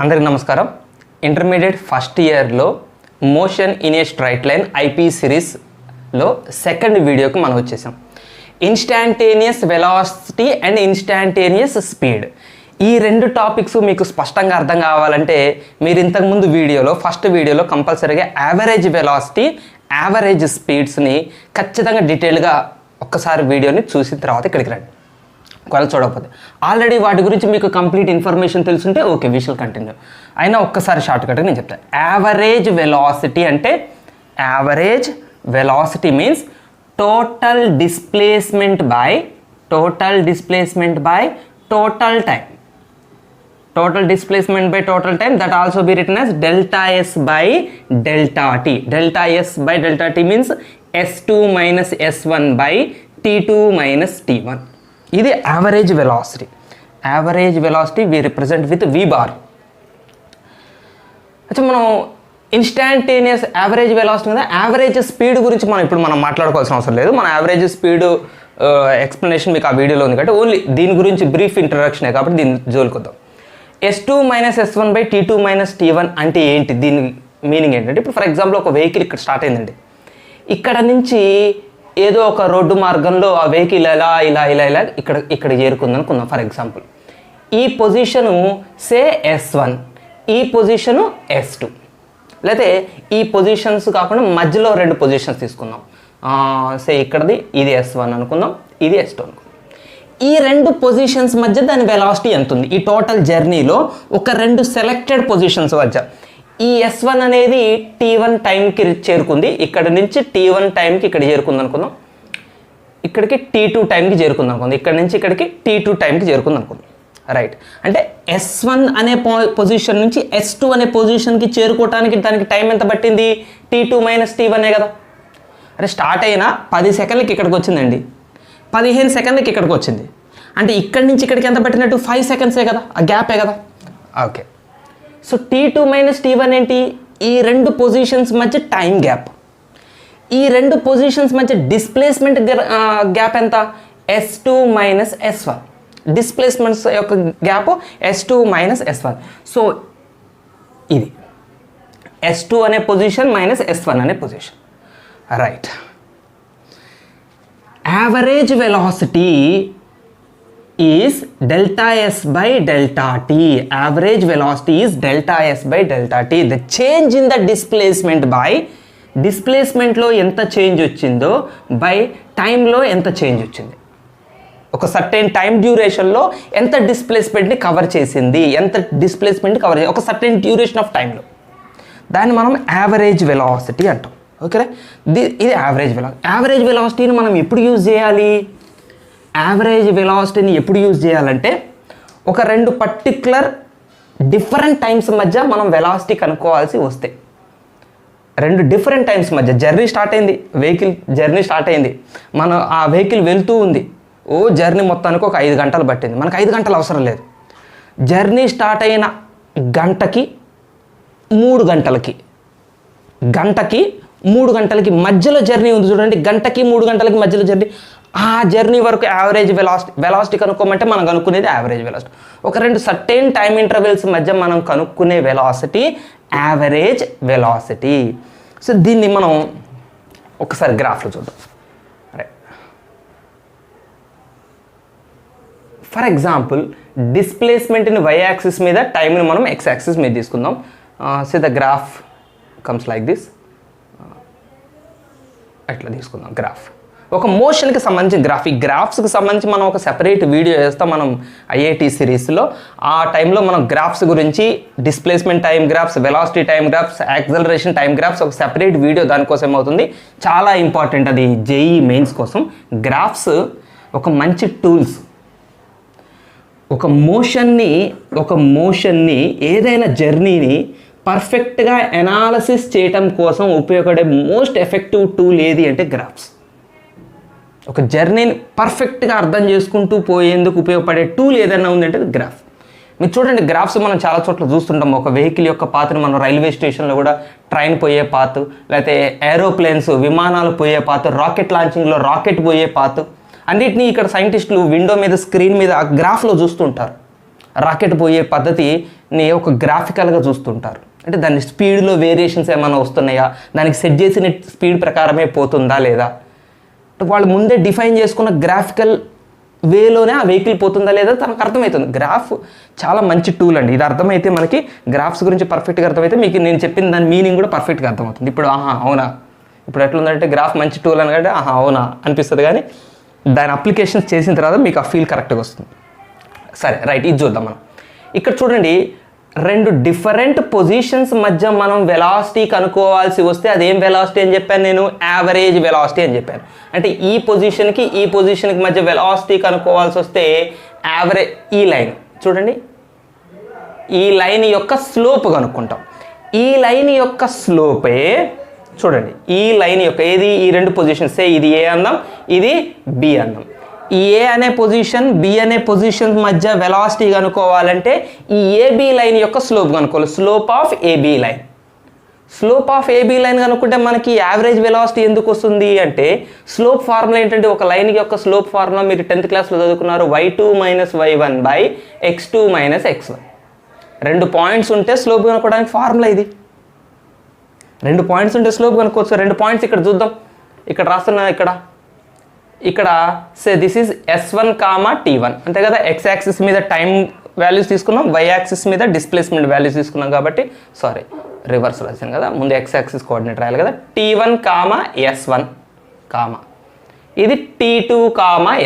అందరికీ నమస్కారం. Intermediate first ఇయర్లో motion in a straight line IP సిరీస్లో సెకండ్ వీడియోకి మనం వచ్చేసాం. Instantaneous velocity and instantaneous speed, ఈ రెండు టాపిక్స్ మీకు స్పష్టంగా అర్థం కావాలంటే మీరు ఇంతకుముందు వీడియోలో ఫస్ట్ వీడియోలో కంపల్సరీగా యావరేజ్ వెలాసిటీ యావరేజ్ స్పీడ్స్ని ఖచ్చితంగా డీటెయిల్గా ఒక్కసారి వీడియోని చూసిన తర్వాత ఇక్కడికి రండి. ఒకవేళ చూడకపోతే ఆల్రెడీ వాటి గురించి మీకు కంప్లీట్ ఇన్ఫర్మేషన్ తెలుసుంటే ఓకే, వి షల్ కంటిన్యూ. అయినా ఒక్కసారి షార్ట్ కట్గా నేను చెప్తాను. యావరేజ్ వెలాసిటీ అంటే average velocity means total displacement by total time. Total displacement by total time, that also be written as delta S by delta T. Delta S by delta T means S2 minus S1 by T2 minus T1. ఇది average velocity. Average velocity we represent with V bar. అచ్చా, మనం instantaneous average velocity మీద average speed గురించి మనం మాట్లాడుకోవాల్సిన అవసరం లేదు. మన average speed explanation మీకు ఆ వీడియోలో ఉంది కాబట్టి ఓన్లీ దీని గురించి బ్రీఫ్ ఇంట్రడక్షనే కాబట్టి దీన్ని జోలుకొద్దాం. S2 minus S1 by T2 minus T1 అంటే ఏంటి? దీని మీనింగ్ ఏంటంటే, ఇప్పుడు ఫర్ ఎగ్జాంపుల్ ఒక వెహికల్ ఇక్కడ స్టార్ట్ అయిందండి. ఇక్కడ నుంచి ఏదో ఒక రోడ్డు మార్గంలో ఆ వెహికల్ ఇలా ఇక్కడ చేరుకుందనుకుందాం. ఫర్ ఎగ్జాంపుల్ ఈ పొజిషను సే S1, ఈ పొజిషను S2, లేకపోతే ఈ పొజిషన్స్ కాకుండా మధ్యలో రెండు పొజిషన్స్ తీసుకుందాం. సే ఇక్కడది ఇది S1 అనుకుందాం, ఇది S2 అనుకుందాం. ఈ రెండు పొజిషన్స్ మధ్య దాని వెలాసిటీ ఎంత ఉంది? ఈ టోటల్ జర్నీలో ఒక రెండు సెలెక్టెడ్ పొజిషన్స్ మధ్య ఈ S1 అనేది T1 టైంకి చేరుకుంది. ఇక్కడ నుంచి T1 టైంకి ఇక్కడ చేరుకుంది అనుకుందాం. ఇక్కడికి T2 టైంకి చేరుకుంది అనుకుందాం. ఇక్కడ నుంచి ఇక్కడికి T2 టైంకి చేరుకుంది అనుకుందాం. రైట్, అంటే S1 అనే పొజిషన్ నుంచి S2 అనే పొజిషన్కి చేరుకోవటానికి దానికి టైం ఎంత పట్టింది? T2 మైనస్ T1 కదా. అంటే స్టార్ట్ అయిన 10 సెకండ్లకి ఇక్కడికి వచ్చిందండి, 15 సెకండ్లకి ఇక్కడికి వచ్చింది. అంటే ఇక్కడి నుంచి ఇక్కడికి ఎంత పట్టినట్టు? 5 సెకండ్సే కదా, ఆ గ్యాపే కదా. Okay, so T2 minus T1 ఏంటి? ఈ రెండు పొజిషన్స్ మధ్య టైం గ్యాప్. ఈ రెండు పొజిషన్స్ మధ్య డిస్ప్లేస్మెంట్ గ్యాప్ ఎంత? S2 minus S1. డిస్ప్లేస్మెంట్స్ యొక్క gap S2 minus S1. So ఇది S2 అనే పొజిషన్ మైనస్ S1 అనే position. Right, average velocity is delta S by delta T. Average velocity is delta S by delta T. The change in the displacement by displacement లో ఎంత change వచ్చిందో by టైంలో ఎంత change వచ్చింది. ఒక certain time డ్యూరేషన్లో ఎంత డిస్ప్లేస్మెంట్ని cover చేసింది, ఎంత డిస్ప్లేస్మెంట్ కవర్ చేసింది ఒక సర్టెన్ డ్యూరేషన్ ఆఫ్ టైంలో, దాన్ని మనం యావరేజ్ వెలాసిటీ అంటాం. ఓకేనా, ఇది యావరేజ్ వెలాసిటీ. యావరేజ్ వెలాసిటీని మనం ఎప్పుడు యూజ్ చేయాలి? యావరేజ్ వెలాసిటీని ఎప్పుడు యూజ్ చేయాలంటే ఒక రెండు పర్టిక్యులర్ డిఫరెంట్ టైమ్స్ మధ్య మనం వెలాసిటీ కనుక్కోవాల్సి వస్తే, రెండు డిఫరెంట్ టైమ్స్ మధ్య జర్నీ స్టార్ట్ అయింది, వెహికల్ జర్నీ స్టార్ట్ అయింది, మనం ఆ వెహికల్ వెళ్తూ ఉంది. జర్నీ మొత్తానికి ఒక 5 గంటలు పట్టింది. మనకు 5 గంటలు అవసరం లేదు. జర్నీ స్టార్ట్ అయిన గంటకి 3 గంటలకి మధ్యలో జర్నీ ఉంది చూడండి. గంటకి 3 గంటలకి మధ్యలో జర్నీ, ఆ జర్నీ వరకు యావరేజ్ వెలాసిటీ కనుక్కోమంటే మనం కనుక్కునేది యావరేజ్ వెలాసిటీ. ఒక రెండు సర్టెన్ టైం ఇంటర్వెల్స్ మధ్య మనం కనుక్కునే వెలాసిటీ యావరేజ్ వెలాసిటీ. సో దీన్ని మనం ఒకసారి గ్రాఫ్లో చూద్దాం. ఫర్ ఎగ్జాంపుల్ డిస్ప్లేస్మెంట్ని వై యాక్సిస్ మీద, టైంని మనం ఎక్స్ యాక్సిస్ మీద తీసుకుందాం. So the graph comes like this. అట్లా తీసుకుందాం గ్రాఫ్. ఒక మోషన్కి సంబంధించిన గ్రాఫ్స్కి సంబంధించి మనం ఒక సెపరేట్ వీడియో చేస్తాం మనం ఐఐటి సిరీస్లో. ఆ టైంలో మనం గ్రాఫ్స్ గురించి, displacement time graphs, velocity time graphs, acceleration time graphs, ఒక సెపరేట్ వీడియో దానికోసం అవుతుంది. చాలా ఇంపార్టెంట్ అది జేఈ మెయిన్స్ కోసం. గ్రాఫ్స్ ఒక మంచి టూల్స్. ఒక మోషన్ని ఏదైనా జర్నీని పర్ఫెక్ట్గా ఎనాలసిస్ చేయటం కోసం ఉపయోగపడే మోస్ట్ ఎఫెక్టివ్ టూల్ ఏది అంటే గ్రాఫ్స్. ఒక జర్నీని పర్ఫెక్ట్గా అర్థం చేసుకుంటూ పోయేందుకు ఉపయోగపడే టూల్ ఏదైనా ఉందంటే గ్రాఫ్. మీరు చూడండి, గ్రాఫ్స్ మనం చాలా చోట్ల చూస్తుంటాం. ఒక వెహికల్ యొక్క పాత్ని మనం రైల్వే స్టేషన్లో కూడా ట్రైన్ పోయే పాత్, లేకపోతే ఏరోప్లేన్స్ విమానాలు పోయే పాత్, రాకెట్ లాంచింగ్లో రాకెట్ పోయే పాత్, అన్నిటినీ ఇక్కడ సైంటిస్టులు విండో మీద, స్క్రీన్ మీద ఆ గ్రాఫ్లో చూస్తుంటారు. రాకెట్ పోయే పద్ధతిని ఒక గ్రాఫికల్గా చూస్తుంటారు. అంటే దాని స్పీడ్లో వేరియేషన్స్ ఏమైనా వస్తున్నాయా, దానికి సెట్ చేసిన స్పీడ్ ప్రకారమే పోతుందా లేదా, వాళ్ళు ముందే డిఫైన్ చేసుకున్న గ్రాఫికల్ వేలోనే ఆ వెహికల్ పోతుందా లేదా తనకు అర్థమవుతుంది. గ్రాఫ్ చాలా మంచి టూల్ అండి. ఇది అర్థమైతే మనకి గ్రాఫ్స్ గురించి పర్ఫెక్ట్గా అర్థమైతే మీకు నేను చెప్పిన దాని మీనింగ్ కూడా పర్ఫెక్ట్గా అర్థమవుతుంది. ఇప్పుడు అవునా, ఇప్పుడు ఎట్లుందంటే గ్రాఫ్ మంచి టూల్ అనకంటే అవునా అనిపిస్తుంది, కానీ దాని అప్లికేషన్స్ చేసిన తర్వాత మీకు ఆ ఫీల్ కరెక్ట్గా వస్తుంది. సరే రైట్, ఇది చూద్దాం మనం. ఇక్కడ చూడండి, రెండు డిఫరెంట్ పొజిషన్స్ మధ్య మనం వెలాసిటీ కనుక్కోవాల్సి వస్తే అదేం వెలాసిటీ అని చెప్పాను నేను, యావరేజ్ వెలాసిటీ అని చెప్పాను. అంటే ఈ పొజిషన్కి మధ్య వెలాసిటీ కనుక్కోవాల్సి వస్తే యావరేజ్, ఈ లైన్ చూడండి, ఈ లైన్ యొక్క స్లోప్ కనుక్కుంటాం. ఈ లైన్ యొక్క స్లోపే చూడండి, ఈ లైన్ యొక్క ఏది, ఈ రెండు పొజిషన్స్, ఇది ఏ అందాం, ఇది బి అందాం. ఈ ఏ అనే పొజిషన్ బి అనే పొజిషన్ మధ్య వెలాసిటీ కనుక్కోవాలంటే ఈ ఏబి లైన్ యొక్క స్లోప్ కనుక్కోవాలి. Slope of AB line. Slope of AB line కనుక్కుంటే మనకి యావరేజ్ వెలాసిటీ ఎందుకు వస్తుంది అంటే, స్లోప్ ఫార్ములా ఏంటంటే, ఒక లైన్ యొక్క స్లోప్ ఫార్ములా మీరు 10th క్లాస్లో చదువుకున్నారు, y2 - y1 / x2 - x1. 2 points ఉంటే స్లోప్ కనుక్కోవడానికి ఫార్ములా ఇది. 2 పాయింట్స్ ఉంటే స్లోప్ కనుక్కోవచ్చు. 2 పాయింట్స్ ఇక్కడ చూద్దాం, ఇక్కడ రాస్తున్నా, ఇక్కడ say this is S1, T1 అంతే కదా. x యాక్సిస్ మీద టైం వాల్యూస్ తీసుకున్నాం, y యాక్సిస్ మీద డిస్ప్లేస్మెంట్ వాల్యూస్ తీసుకున్నాం కాబట్టి రివర్స్ రాసాను కదా, ముందు x యాక్సిస్ కోఆర్డినేట్ రాయాలి కదా. T1, S1, ఇది T2,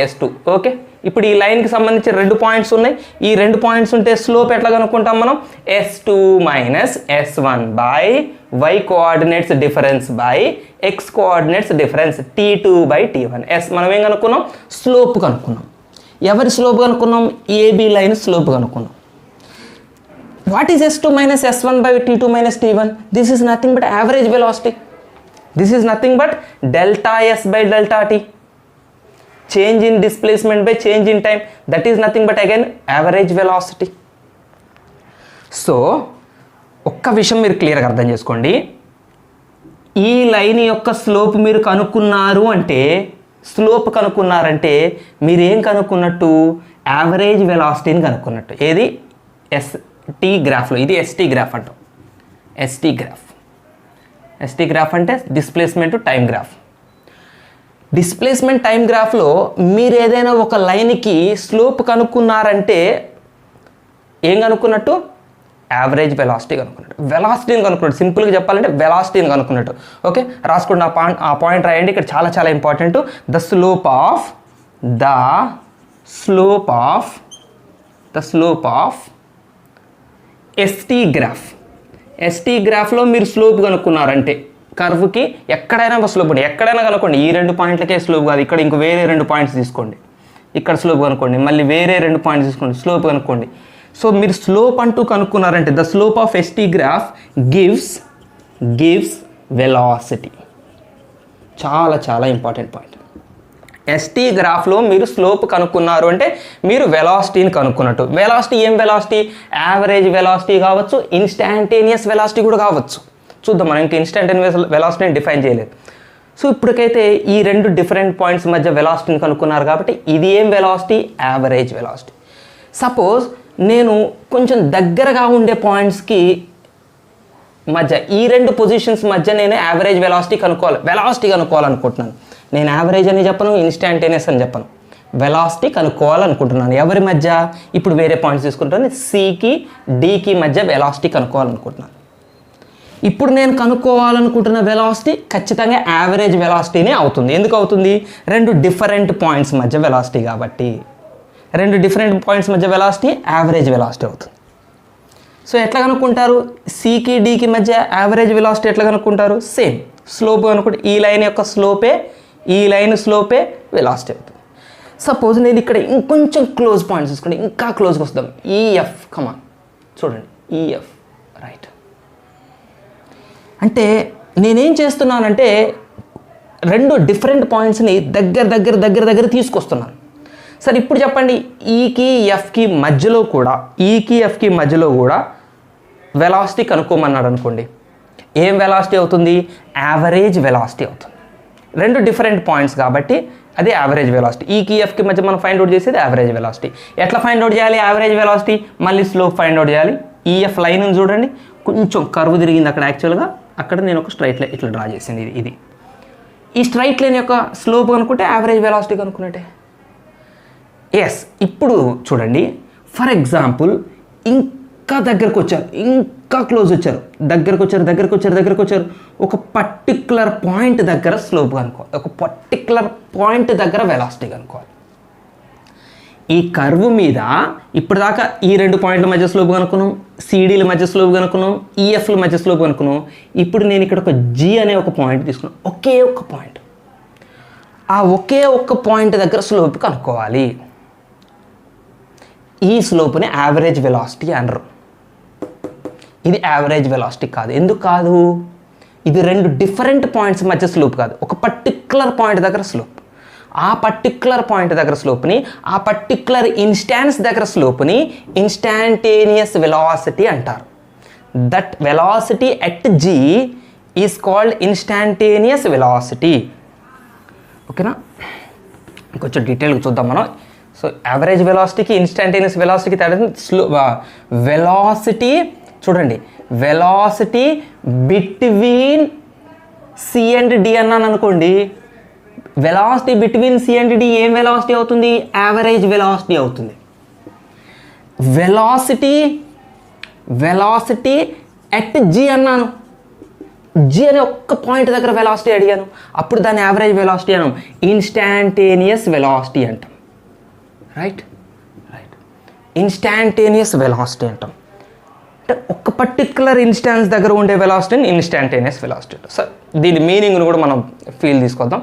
S2. ఓకే, ఇప్పుడు ఈ లైన్కి సంబంధించి 2 పాయింట్స్ ఉన్నాయి. ఈ 2 పాయింట్స్ ఉంటే స్లోప్ ఎట్లా కనుక్కుంటాం మనం, S2 - S1 / y coordinates difference / x coordinates difference, T2/T1. మనం ఏం కనుక్కున్నాం, స్లోప్ కనుక్కున్నాం. ఎవరి స్లోప్ కనుక్కున్నాం, ఏబి లైన్ స్లోప్ కనుక్కున్నాం. What is S2 - S1 / T2 - T1? This is nothing but average velocity. This is nothing but delta S / delta T. Change in displacement by change in time, that is nothing but again average velocity. So ఒక్క విషయం మీరు క్లియర్గా అర్థం చేసుకోండి, ఈ line యొక్క slope మీరు కనుక్కున్నారంటే మీరు ఏం కనుక్కున్నట్టు, యావరేజ్ వెలాసిటీని కనుక్కున్నట్టు. ఏది, ST గ్రాఫ్లో, ఇది ST గ్రాఫ్ అంటాం. ST గ్రాఫ్ అంటే displacement time graph. Displacement time గ్రాఫ్లో మీరు ఏదైనా ఒక లైన్కి స్లోప్ కనుక్కున్నారంటే ఏం కనుక్కున్నట్టు, యావరేజ్ వెలాసిటీ కనుక్కున్నట్టు, వెలాసిటీని కనుక్కున్నట్టు. సింపుల్గా చెప్పాలంటే వెలాసిటీని కనుక్కున్నట్టు. ఓకే, రాసుకోండి, ఆ పాయింట్ రాయండి. ఇక్కడ చాలా చాలా important. The slope of ST గ్రాఫ్లో మీరు స్లోప్ కనుక్కున్నారంటే, కర్వ్కి ఎక్కడైనా స్లోప్ ఉంది, ఎక్కడైనా కనుక్కోండి. ఈ 2 పాయింట్లకే స్లోప్ కాదు, ఇక్కడ ఇంకో వేరే 2 పాయింట్స్ తీసుకోండి, ఇక్కడ స్లోప్ కనుక్కోండి, మళ్ళీ వేరే 2 పాయింట్స్ తీసుకోండి, స్లోప్ కనుక్కోండి. సో మీరు స్లోప్ అంటూ కనుక్కున్నారంటే the slope of ST graph gives velocity. చాలా చాలా ఇంపార్టెంట్ పాయింట్. ST గ్రాఫ్లో మీరు స్లోప్ కనుక్కున్నారు అంటే మీరు వెలాసిటీని కనుక్కున్నట్టు. వెలాసిటీ ఏం వెలాసిటీ, యావరేజ్ వెలాసిటీ కావచ్చు, ఇన్స్టాంటేనియస్ వెలాసిటీ కూడా కావచ్చు. చూద్దాం, మనం ఇంకా ఇన్స్టాంటేనియస్ వెలాసిటీని డిఫైన్ చేయలేదు. సో ఇప్పటికైతే ఈ 2 డిఫరెంట్ పాయింట్స్ మధ్య వెలాసిటీని కనుక్కున్నారు కాబట్టి ఇది ఏం వెలాసిటీ, యావరేజ్ వెలాసిటీ. సపోజ్ నేను కొంచెం దగ్గరగా ఉండే పాయింట్స్కి మధ్య, ఈ 2 పొజిషన్స్ మధ్య నేను యావరేజ్ వెలాసిటీ కనుక్కోవాలనుకుంటున్నాను. నేను యావరేజ్ అని చెప్పను, ఇన్స్టాంటేనియస్ అని చెప్పను, వెలాసిటీ కనుక్కోవాలనుకుంటున్నాను. ఎవరి మధ్య, ఇప్పుడు వేరే పాయింట్స్ తీసుకుంటాను, సికి డికి మధ్య వెలాసిటీ కనుక్కోవాలనుకుంటున్నాను. ఇప్పుడు నేను కనుక్కోవాలనుకుంటున్న వెలాసిటీ ఖచ్చితంగా యావరేజ్ వెలాసిటీనే అవుతుంది. ఎందుకు అవుతుంది, 2 డిఫరెంట్ పాయింట్స్ మధ్య వెలాసిటీ కాబట్టి. 2 డిఫరెంట్ పాయింట్స్ మధ్య వెలాసిటీ యావరేజ్ వెలాసిటీ అవుతుంది. సో ఎట్లా కనుక్కుంటారు, సికి డికి మధ్య యావరేజ్ వెలాసిటీ ఎట్లా కనుక్కుంటారు, సేమ్ స్లోప్ కనుక్కుంటే ఈ లైన్ యొక్క స్లోపే వెలాసిటీ అవుతుంది. సపోజ్ నేను ఇక్కడ ఇంకొంచెం క్లోజ్ పాయింట్స్ తీసుకుంటే, ఇంకా క్లోజ్గా వస్తాం, ఈఎఫ్, కమాన్ చూడండి, ఈఎఫ్, రైట్. అంటే నేనేం చేస్తున్నానంటే 2 డిఫరెంట్ పాయింట్స్ని దగ్గర తీసుకొస్తున్నాను. సరే ఇప్పుడు చెప్పండి, ఈకి ఎఫ్కి మధ్యలో కూడా వెలాసిటీ కనుక్కోమన్నాడు అనుకోండి, ఏం వెలాసిటీ అవుతుంది, యావరేజ్ వెలాసిటీ అవుతుంది. రెండు డిఫరెంట్ పాయింట్స్ కాబట్టి అది యావరేజ్ వెలాసిటీ. ఈకి ఎఫ్కి మధ్య మనం ఫైండ్ అవుట్ చేసేది యావరేజ్ వెలాసిటీ. ఎట్లా ఫైండ్ అవుట్ చేయాలి యావరేజ్ వెలాసిటీ? మళ్ళీ స్లోప్ ఫైండ్ అవుట్ చేయాలి. ఈఎఫ్ లైన్ చూడండి, కొంచెం కర్వ్ తిరిగింది అక్కడ. యాక్చువల్గా అక్కడ నేను ఒక స్ట్రైట్ లైన్ ఇట్లా డ్రా చేసింది. ఇది ఈ స్ట్రైట్ లైన్ యొక్క స్లోప్ కనుక్కుంటే యావరేజ్ వెలాసిటీ కనుక్కున్నట్టే. ఎస్, ఇప్పుడు చూడండి, ఫర్ ఎగ్జాంపుల్ ఇంకా దగ్గరకు వచ్చారు, ఇంకా క్లోజ్ వచ్చారు, దగ్గరకు వచ్చారు. ఒక పర్టిక్యులర్ పాయింట్ దగ్గర స్లోప్ కనుక్కోవాలి, ఒక పర్టిక్యులర్ పాయింట్ దగ్గర వెలాసిటీ కనుక్కోవాలి. ఈ కర్వ్ మీద ఇప్పుడు దాకా ఈ రెండు పాయింట్ల మధ్య స్లోప్ కనుక్కున్నాం, సిడీల మధ్య స్లోప్ కనుక్కున్నాం, ఈఎఫ్ల మధ్య స్లోప్ కనుక్కున్నాం. ఇప్పుడు నేను ఇక్కడ ఒక జీ అనే ఒక పాయింట్ తీసుకున్నాను, ఒకే ఒక్క పాయింట్. ఆ ఒకే ఒక్క పాయింట్ దగ్గర స్లోప్ కనుక్కోవాలి. ఈ స్లోప్ని యావరేజ్ వెలాసిటీ అనరు. ఇది యావరేజ్ వెలాసిటీ కాదు. ఎందుకు కాదు? ఇది రెండు డిఫరెంట్ పాయింట్స్ మధ్య స్లోప్ కాదు, ఒక పర్టిక్యులర్ పాయింట్ దగ్గర స్లోప్. ఆ పర్టిక్యులర్ పాయింట్ దగ్గర స్లోప్ని, ఆ పర్టిక్యులర్ ఇన్స్టాన్స్ దగ్గర స్లోప్ని ఇన్స్టాంటేనియస్ వెలాసిటీ అంటారు. That velocity at G is called instantaneous velocity. ఓకేనా? కొంచెం డీటెయిల్గా చూద్దాం మనం. సో యావరేజ్ వెలాసిటీకి ఇన్స్టాంటేనియస్ వెలాసిటీకి తేడా. వెలాసిటీ చూడండి, velocity between C and D అన్నాను అనుకోండి, velocity between C and D ఏం వెలాసిటీ అవుతుంది? యావరేజ్ వెలాసిటీ అవుతుంది. వెలాసిటీ ఎట్ జీ అన్నాను, జీ అనే ఒక్క పాయింట్ దగ్గర వెలాసిటీ అడిగాను, అప్పుడు దాన్ని యావరేజ్ వెలాసిటీ అన్నాం, ఇన్స్టాంటేనియస్ వెలాసిటీ అంటాం. రైట్, ఇన్స్టాంటేనియస్ వెలాసిటీ అంటాం. అంటే ఒక పర్టిక్యులర్ ఇన్స్టాన్స్ దగ్గర ఉండే వెలాసిటీని ఇన్స్టాంటేనియస్ వెలాసిటీ అంటాం. సార్ దీని మీనింగ్ను కూడా మనం ఫీల్ తీసుకొద్దాం.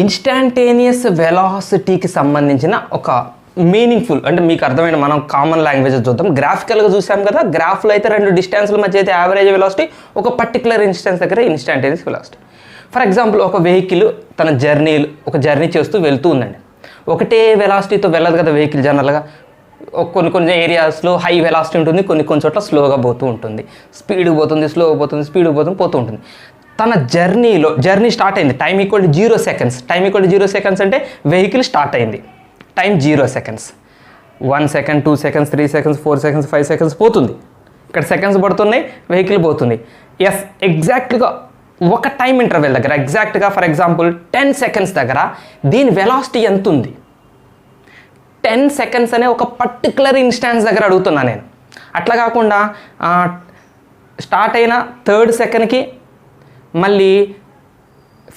ఇన్స్టాంటేనియస్ వెలాసిటీకి సంబంధించిన ఒక మీనింగ్ఫుల్, అంటే మీకు అర్థమైన మనం కామన్ లాంగ్వేజ్ చూద్దాం. గ్రాఫికల్గా చూసాం కదా, గ్రాఫ్లో అయితే రెండు డిస్టెన్స్ల మధ్య అయితే యావరేజ్ వెలాసిటీ, ఒక పర్టిక్యులర్ ఇన్స్టెన్స్ దగ్గర ఇన్స్టాంటేనియస్ వెలాసిటీ. ఫర్ ఎగ్జాంపుల్ ఒక వెహికల్ తన జర్నీ చేస్తూ వెళ్తూ ఉందండి. ఒకటే వెలాసిటీతో వెళ్ళదు కదా వెహికల్ జనరల్గా. కొన్ని ఏరియాస్లో హై వెలాసిటీ ఉంటుంది, కొన్ని చోట్ల స్లోగా పోతూ ఉంటుంది, స్పీడ్కి పోతుంది, స్లోగా పోతుంది, స్పీడ్కి పోతూ ఉంటుంది. తన జర్నీ స్టార్ట్ అయింది, time equal to 0 seconds. Time equal to 0 seconds అంటే వెహికల్ స్టార్ట్ అయింది, time 0 seconds. 1 second, 2 seconds, 3 seconds, 4 seconds, 5 seconds పోతుంది. ఇక్కడ సెకండ్స్ పడుతున్నాయి, వెహికల్ పోతుంది. ఎస్, ఎగ్జాక్ట్గా ఒక టైం ఇంటర్వెల్ దగ్గర, ఎగ్జాక్ట్గా ఫర్ ఎగ్జాంపుల్ 10 seconds దగ్గర దీని వెలాసిటీ ఎంత ఉంది? 10 seconds అనే ఒక పర్టికులర్ ఇన్స్టాన్స్ దగ్గర అడుగుతున్నా నేను. అట్లా కాకుండా స్టార్ట్ అయిన 3rd secondకి మళ్ళీ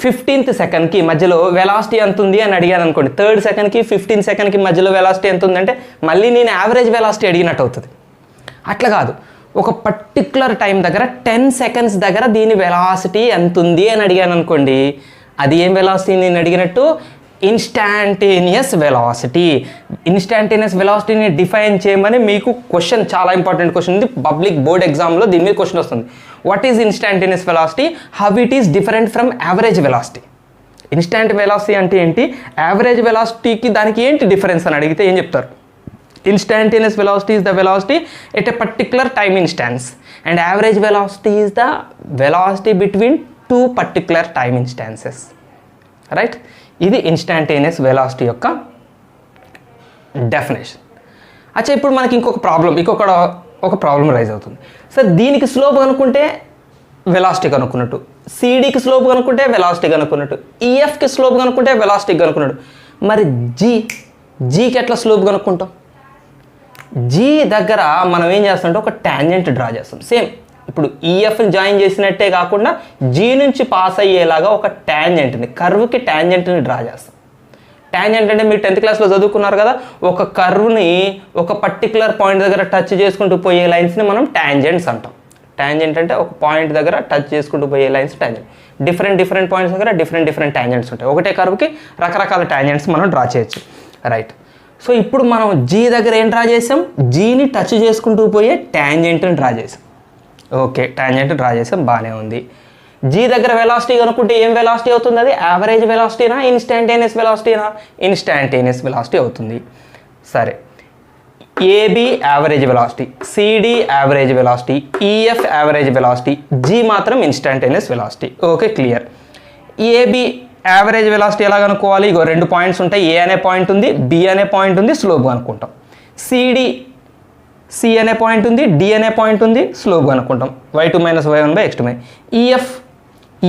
15th secondకి మధ్యలో వెలాసిటీ ఎంత ఉంది అని అడిగాను అనుకోండి. 3rd secondకి 15th secondకి మధ్యలో వెలాసిటీ ఎంత ఉందంటే మళ్ళీ నేను యావరేజ్ వెలాసిటీ అడిగినట్టు అవుతుంది. అట్లా కాదు, ఒక పర్టిక్యులర్ టైం దగ్గర 10 seconds దగ్గర దీని వెలాసిటీ ఎంత ఉంది అని అడిగాను అనుకోండి, అది ఏం వెలాసిటీ నేను అడిగినట్టు? Instantaneous velocity. ఇన్స్టాంటేనియస్ వెలాసిటీని డిఫైన్ చేయమని మీకు క్వశ్చన్, చాలా ఇంపార్టెంట్ క్వశ్చన్ ఉంది పబ్లిక్ బోర్డ్ ఎగ్జామ్లో, దీని మీద క్వశ్చన్ వస్తుంది. What is instantaneous velocity, how it is different from average velocity. Instant velocity అంటే ఏంటి, యావరేజ్ వెలాసిటీకి దానికి ఏంటి డిఫరెన్స్ అని అడిగితే ఏం చెప్తారు? Instantaneous velocity is the velocity at a particular time instance, and average velocity is the velocity between two particular time instances. Right? ఇది instantaneous velocity యొక్క డెఫినేషన్. అచ్చా, ఇప్పుడు మనకి ఇంకొక ప్రాబ్లం రైజ్ అవుతుంది. సార్ దీనికి స్లోప్ కనుక్కుంటే వెలాసిటీ కనుక్కున్నట్టు, సిడికి స్లోప్ కనుక్కుంటే వెలాసిటీ కనుక్కున్నట్టు, ఈఎఫ్కి స్లోప్ కనుక్కుంటే వెలాసిటీ కనుక్కున్నట్టు, మరి జీకి ఎట్లా స్లోప్ కనుక్కుంటాం? జీ దగ్గర మనం ఏం చేస్తామంటే ఒక ట్యాంజెంట్ డ్రా చేస్తాం. సేమ్ ఇప్పుడు ఈఎఫ్ని జాయిన్ చేసినట్టే కాకుండా జీ నుంచి పాస్ అయ్యేలాగా ఒక ట్యాంజెంట్ని, కర్వ్కి ట్యాంజెంట్ని డ్రా చేస్తాం. ట్యాంజెంట్ అంటే మీరు 10th క్లాస్లో చదువుకున్నారు కదా, ఒక కర్వ్ని ఒక పర్టికులర్ పాయింట్ దగ్గర టచ్ చేసుకుంటూ పోయే లైన్స్ని మనం ట్యాంజెంట్స్ అంటాం. ట్యాంజెంట్ అంటే ఒక పాయింట్ దగ్గర టచ్ చేసుకుంటూ పోయే లైన్స్ ట్యాంజెంట్. డిఫరెంట్ పాయింట్స్ దగ్గర డిఫరెంట్ ట్యాంజెంట్స్ ఉంటాయి. ఒకటే కర్వ్కి రకరకాల ట్యాంజెంట్స్ మనం డ్రా చేయొచ్చు. రైట్. సో ఇప్పుడు మనం జీ దగ్గర ఏం డ్రా చేసాం? జీని టచ్ చేసుకుంటూ పోయే ట్యాంజెంట్ని డ్రా చేసాం. ఓకే, ట్యాంజెంట్ డ్రా చేసాం, బాగానే ఉంది. జీ దగ్గర వెలాసిటీ కనుక్కుంటే ఏం వెలాసిటీ అవుతుంది? అది యావరేజ్ వెలాసిటీనా, ఇన్స్టాంటేనియస్ వెలాసిటీనా? ఇన్స్టాంటేనియస్ వెలాసిటీ అవుతుంది. సరే, AB average velocity, CD average velocity, EF average velocity, G మాత్రం ఇన్స్టాంటేనియస్ వెలాసిటీ. Okay, clear. AB average velocity ఎలా కనుక్కోవాలి? ఇగో 2 పాయింట్స్ ఉంటాయి, ఏ అనే పాయింట్ ఉంది, బి అనే పాయింట్ ఉంది, స్లోప్ కనుక్కుంటాం. సిడి సి అనే పాయింట్ ఉంది, డి అనే పాయింట్ ఉంది, స్లోప్ కనుక్కుంటాం. y2 minus y1 by x2 EF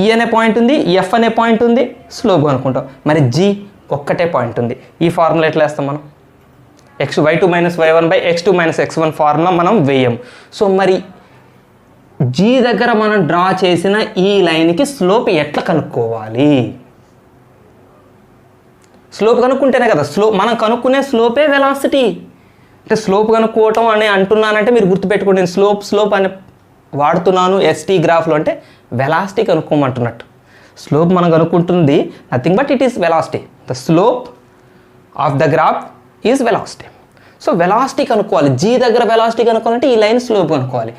E అనే పాయింట్ ఉంది, ఎఫ్ అనే పాయింట్ ఉంది, స్లోప్ కనుక్కుంటాం. మరి జి ఒక్కటే పాయింట్ ఉంది. ఈ ఫార్ములా ఎట్లా వేస్తాం మనం? y2 minus y1 by x2 minus x1 formula మనం వేయం. సో మరి జీ దగ్గర మనం డ్రా చేసిన ఈ లైన్కి స్లోప్ ఎట్లా కనుక్కోవాలి? స్లోప్ కనుక్కుంటేనే కదా మనం కనుక్కునే స్లోపే వెలాసిటీ. అంటే స్లోప్ కనుక్కోవటం అని అంటున్నానంటే మీరు గుర్తుపెట్టుకోండి, నేను స్లోప్ అని వాడుతున్నాను ఎస్టీ గ్రాఫ్లో అంటే వెలాసిటీ కనుక్కోమంటున్నట్టు. స్లోప్ మనం కనుక్కుంటుంది nothing but it is velocity. The slope of the graph is velocity. So velocity కనుక్కోవాలి. జీ దగ్గర వెలాసిటీ కనుక్కోవాలంటే ఈ లైన్ స్లోప్ కనుక్కోవాలి.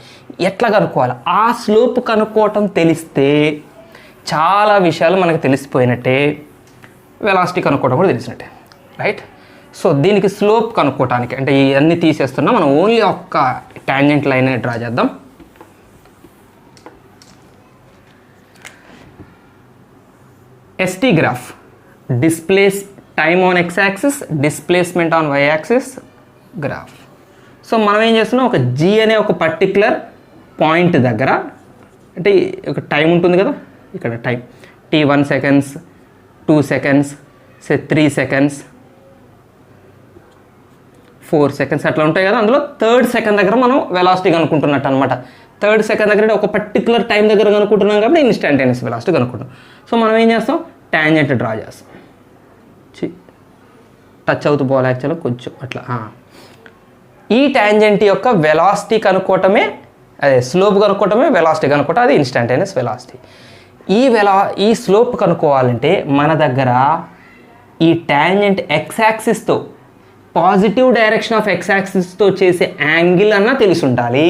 ఎట్లా కనుక్కోవాలి? ఆ స్లోప్ కనుక్కోవటం తెలిస్తే చాలా విషయాలు మనకు తెలిసిపోయినట్టే, వెలాసిటీ కనుక్కోవడం కూడా తెలిసినట్టే, రైట్? సో దీనికి స్లోప్ కనుక్కోవటానికి అంటే ఇవన్నీ తీసేస్తున్నా, మనం ఓన్లీ ఒక్క టాంజెంట్ లైన్ డ్రా చేద్దాం. ST graph displace time on x axis, displacement on y axis graph. So మనం ఏం చేస్తున్నాం, ఒక జీ అనే ఒక పర్టిక్యులర్ పాయింట్ దగ్గర అంటే ఒక టైం ఉంటుంది కదా, ఇక్కడ time t1 seconds, 2 seconds, 3 seconds, 4 seconds అట్లా ఉంటాయి కదా. అందులో 3rd సెకండ్ దగ్గర మనం వెలాసిటీ కనుక్కుంటున్నట్టు అనమాట. 3rd సెకండ్ దగ్గర ఒక పర్టికులర్ టైం దగ్గర కనుక్కుంటున్నాం కాబట్టి ఇన్స్టంటేనియస్ వెలాసిటీ కనుక్కుంటాం. సో మనం ఏం చేస్తాం, టాంజెంట్ డ్రా చేస్తాం. టచ్ అవుతూ పోవాలి యాక్చువల్గా కొంచెం అట్లా. ఈ టాంజెంట్ యొక్క వెలాసిటీ కనుక్కోవటమే, అదే స్లోప్ కనుక్కోవటమే వెలాసిటీ కనుక్కోవటం, అది ఇన్స్టంటేనియస్ వెలాసిటీ. ఈ స్లోప్ కనుక్కోవాలంటే మన దగ్గర ఈ టాంజెంట్ ఎక్స్ యాక్సిస్తో పాజిటివ్ డైరెక్షన్ ఆఫ్ ఎక్స్ యాక్సిస్తో చేసే యాంగిల్ అన్నా తెలిసి ఉండాలి.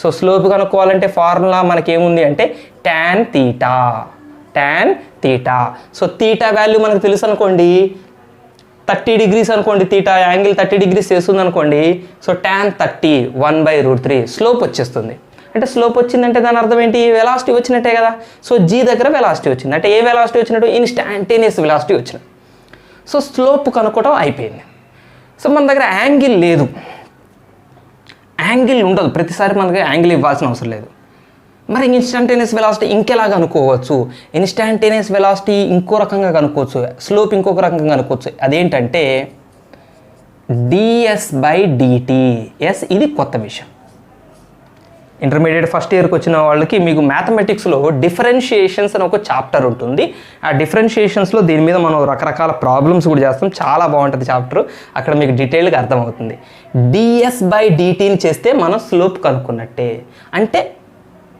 సో స్లోప్ కనుక్కోవాలంటే ఫార్ములా మనకేముంది అంటే tan theta. So theta value మనకు తెలుసు అనుకోండి, 30 degrees అనుకోండి, తీటా యాంగిల్ 30 degrees చేస్తుంది అనుకోండి. సో tan 30 1/√3 స్లోప్ వచ్చేస్తుంది. అంటే స్లోప్ వచ్చిందంటే దాని అర్థం ఏంటి, వెలాసిటీ వచ్చినట్టే కదా. సో జీ దగ్గర వెలాసిటీ వచ్చింది అంటే ఏ వెలాసిటీ వచ్చినట్టు, ఇన్స్టాంటేనియస్ వెలాసిటీ వచ్చినట్టు. సో స్లోప్ కనుక్కోవడం అయిపోయింది. సో మన దగ్గర యాంగిల్ లేదు, యాంగిల్ ఉండదు, ప్రతిసారి మనకి యాంగిల్ ఇవ్వాల్సిన అవసరం లేదు. మరి ఇన్స్టాంటేనియస్ వెలాసిటీ ఇంకెలా కనుక్కోవచ్చు? ఇన్స్టాంటేనియస్ వెలాసిటీ ఇంకో రకంగా కనుక్కోవచ్చు, స్లోప్ ఇంకొక రకంగా కనుక్కోవచ్చు. అదేంటంటే ds/dt. ఎస్, ఇది కొత్త విషయం. ఇంటర్మీడియట్ ఫస్ట్ ఇయర్కి వచ్చిన వాళ్ళకి మీకు మ్యాథమెటిక్స్లో డిఫరెన్షియేషన్స్ అని ఒక చాప్టర్ ఉంటుంది. ఆ డిఫరెన్షియేషన్స్లో దీని మీద మనం రకరకాల ప్రాబ్లమ్స్ కూడా చేస్తాం. చాలా బాగుంటుంది చాప్టర్, అక్కడ మీకు డీటెయిల్గా అర్థమవుతుంది. ds/dtని చేస్తే మనం స్లోప్ కనుక్కున్నట్టే. అంటే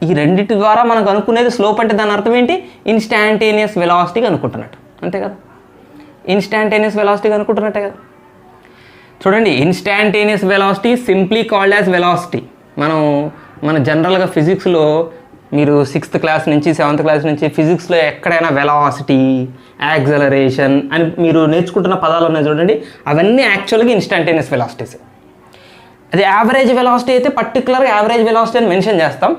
ఈ రెండింటి ద్వారా మనం కనుక్కునేది స్లోప్ అంటే దాని అర్థం ఏంటి, ఇన్స్టాంటేనియస్ వెలాసిటీ కనుక్కుంటున్నట్టు, అంతే కదా. ఇన్స్టాంటేనియస్ వెలాసిటీ కనుక్కుంటున్నట్టే కదా. చూడండి, instantaneous velocity simply called as velocity. మన జనరల్గా ఫిజిక్స్లో మీరు 6th క్లాస్ నుంచి 7th క్లాస్ నుంచి ఫిజిక్స్లో ఎక్కడైనా వెలాసిటీ, యాక్సలరేషన్ అని మీరు నేర్చుకుంటున్న పదాలు ఉన్నాయి చూడండి, అవన్నీ యాక్చువల్గా ఇన్స్టాంటేనియస్ వెలాసిటీస్. అది యావరేజ్ వెలాసిటీ అయితే పర్టికులర్గా యావరేజ్ వెలాసిటీ అని మెన్షన్ చేస్తాం.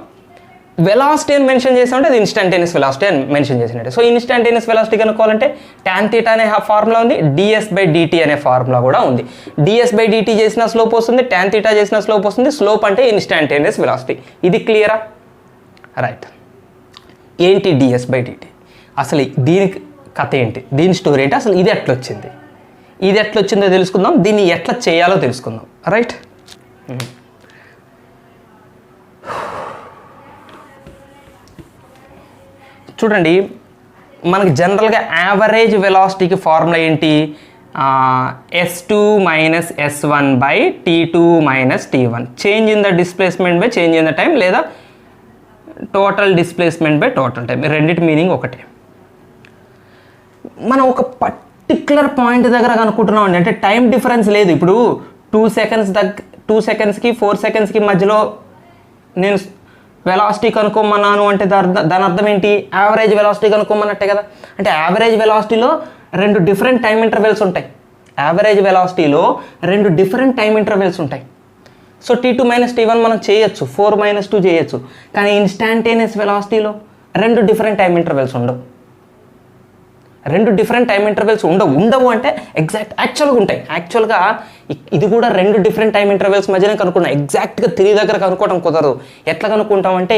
వెలాసిటీ అని మెన్షన్ చేసామంటే అది ఇన్స్టాంటేనియస్ వెలాసిటీ అని మెన్షన్ చేసినట్టు. సో ఇన్స్టాంటేనియస్ వెలాసిటీ కనుక్కోవాలంటే tan θ అనే ఫార్ములా ఉంది, ds/dt అనే ఫార్ములా కూడా ఉంది. ds/dt చేసిన స్లోప్ వస్తుంది, tan θ చేసిన స్లోప్ వస్తుంది. స్లోప్ అంటే ఇన్స్టాంటేనియస్ వెలాసిటీ. ఇది క్లియరా? రైట్. ఏంటి ds/dt? అసలు దీనికి కథ ఏంటి, దీని స్టోరీ ఏంటి, అసలు ఇది ఎట్లొచ్చింది, ఇది ఎట్లొచ్చిందో తెలుసుకుందాం, దీన్ని ఎట్లా చేయాలో తెలుసుకుందాం. రైట్. చూడండి, మనకి జనరల్గా యావరేజ్ వెలాసిటీకి ఫార్ములా ఏంటి, s2 minus s1 by t2 minus t1. Change in the displacement by change in the time, లేదా total displacement by total time. రెండింటి మీనింగ్ ఒకటే. మనం ఒక పర్టిక్యులర్ పాయింట్ దగ్గర కనుక్కుంటున్నాం అండి, అంటే టైం డిఫరెన్స్ లేదు. ఇప్పుడు 2 సెకండ్స్కి 4 సెకండ్స్కి మధ్యలో నేను వెలాసిటీ కనుక్కోమన్నాను అంటే దాని అర్థం ఏంటి, యావరేజ్ వెలాసిటీ కనుక్కోమన్నట్టే కదా. అంటే యావరేజ్ వెలాసిటీలో 2 డిఫరెంట్ టైం ఇంటర్వెల్స్ ఉంటాయి. యావరేజ్ వెలాసిటీలో 2 డిఫరెంట్ టైం ఇంటర్వెల్స్ ఉంటాయి. సో t2 మైనస్ t1 మనం చేయొచ్చు, 4 మైనస్ 2 చేయొచ్చు. కానీ ఇన్స్టాంటేనియస్ వెలాసిటీలో 2 డిఫరెంట్ టైం ఇంటర్వెల్స్ ఉండవు. రెండు డిఫరెంట్ టైం ఇంటర్వెల్స్ ఉండవు అంటే యాక్చువల్గా ఉంటాయి. యాక్చువల్గా ఇది కూడా రెండు డిఫరెంట్ టైం ఇంటర్వెల్స్ మధ్యనే కనుక్కున్నాం. ఎగ్జాక్ట్గా 3 దగ్గర కనుక్కోవడం కుదరదు. ఎట్లా కనుక్కుంటామంటే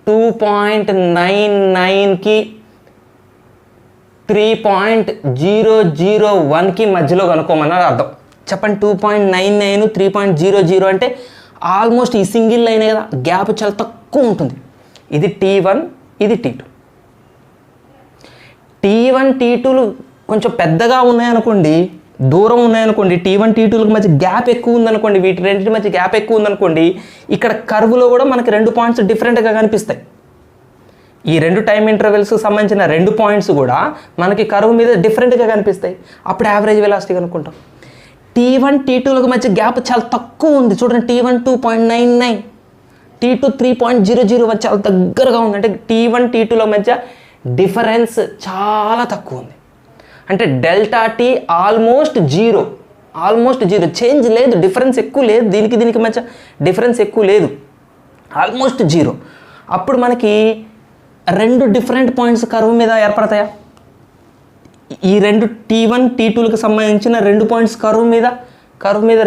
2.99కి 3.001కి మధ్యలో కనుక్కోమన్నారు అర్థం. చెప్పండి, 2.99 3.00 అంటే ఆల్మోస్ట్ ఈ సింగిల్ లైనే కదా, గ్యాప్ చాలా తక్కువ ఉంటుంది. ఇది T1, ఇది T2. T1 T2లు కొంచెం పెద్దగా ఉన్నాయనుకోండి, దూరం ఉన్నాయనుకోండి, T1 T2లకు మధ్య గ్యాప్ ఎక్కువ ఉందనుకోండి, వీటి రెండింటి మధ్య గ్యాప్ ఎక్కువ ఉందనుకోండి, ఇక్కడ కర్వ్లో కూడా మనకి 2 పాయింట్స్ డిఫరెంట్గా కనిపిస్తాయి. ఈ 2 టైం ఇంటర్వెల్స్కి సంబంధించిన 2 పాయింట్స్ కూడా మనకి కర్వ్ మీద డిఫరెంట్గా కనిపిస్తాయి. అప్పుడు యావరేజ్ వెలాసిటీ కనుక్కుంటాం. T1 T2లకు మధ్య గ్యాప్ చాలా తక్కువ ఉంది. చూడండి, T1 2.99, T2 3.00 చాలా దగ్గరగా ఉంది. అంటే T1 T2ల మధ్య డిఫరెన్స్ చాలా తక్కువ ఉంది. అంటే delta T almost zero, change లేదు, డిఫరెన్స్ ఎక్కువ లేదు, దీనికి మధ్య డిఫరెన్స్ ఎక్కువ లేదు, ఆల్మోస్ట్ జీరో. అప్పుడు మనకి 2 డిఫరెంట్ పాయింట్స్ కర్వ్ మీద ఏర్పడతాయా? ఈ 2 T1 T2లకు సంబంధించిన 2 పాయింట్స్ కర్వ్ మీద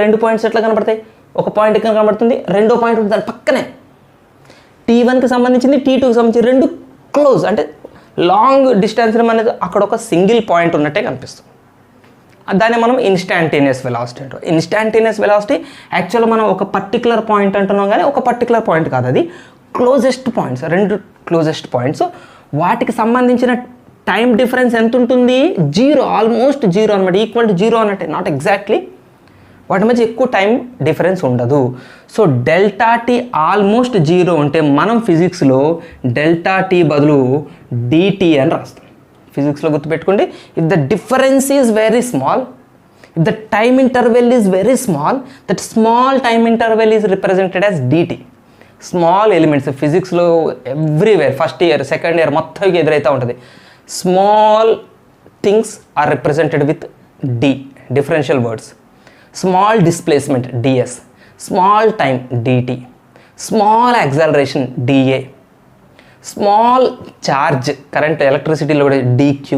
2 పాయింట్స్ ఎట్లా కనపడతాయి? ఒక పాయింట్ ఇక్కడ కనబడుతుంది, రెండో పాయింట్ దాని పక్కనే. T1కి సంబంధించింది, T2కి సంబంధించి 2 క్లోజ్, అంటే లాంగ్ డిస్టెన్స్ అనేది అక్కడ ఒక సింగిల్ పాయింట్ ఉన్నట్టే కనిపిస్తుంది. దాన్ని మనం ఇన్స్టాంటేనియస్ వెలాసిటీ అంటాం. ఇన్స్టాంటేనియస్ వెలాసిటీ యాక్చువల్గా మనం ఒక పర్టికులర్ పాయింట్ అంటున్నాం, కానీ ఒక పర్టికులర్ పాయింట్ కాదు, అది క్లోజెస్ట్ పాయింట్స్, 2 క్లోజెస్ట్ పాయింట్స్. వాటికి సంబంధించిన టైం డిఫరెన్స్ ఎంత ఉంటుంది? 0, ఆల్మోస్ట్ 0 అనమాట, ఈక్వల్ టు 0 అన్నట్టే, నాట్ ఎగ్జాక్ట్లీ. వాటి మధ్య ఎక్కువ టైం డిఫరెన్స్ ఉండదు. సో డెల్టా టీ ఆల్మోస్ట్ 0 ఉంటే మనం ఫిజిక్స్లో డెల్టా టీ బదులు డిటీ అని రాస్తాం. ఫిజిక్స్లో గుర్తుపెట్టుకోండి, if the difference is very small, if the time interval is very small, that small time interval is represented as DT. Small elements ఫిజిక్స్లో everywhere, first year second year మొత్తం ఎదురైతే ఉంటుంది. Small things are represented with D, differential words. Small displacement ds, small time dt, small acceleration dA, small charge current ఎలక్ట్రిసిటీలో కూడా dq,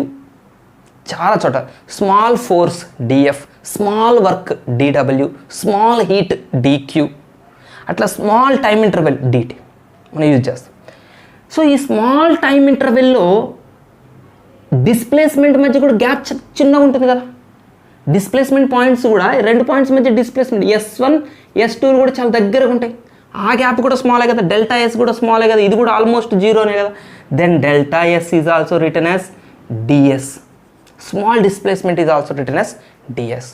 చాలా చోట small force dF, small work dW, small heat dQ, అట్లా small time interval dt మనం use చేస్తాం. So ఈ small time ఇంటర్వెల్లో displacement మధ్య కూడా గ్యాప్ చిన్నగా ఉంటుంది కదా. డిస్ప్లేస్మెంట్ పాయింట్స్ కూడా 2 పాయింట్స్ మధ్య డిస్ప్లేస్మెంట్ S1 S2 కూడా చాలా దగ్గరగా ఉంటాయి. ఆ గ్యాప్ కూడా స్మాలే కదా, డెల్టా ఎస్ కూడా స్మాలే కదా, ఇది కూడా ఆల్మోస్ట్ 0నే కదా. Then delta S is also written as ds. Small displacement is also written as ds.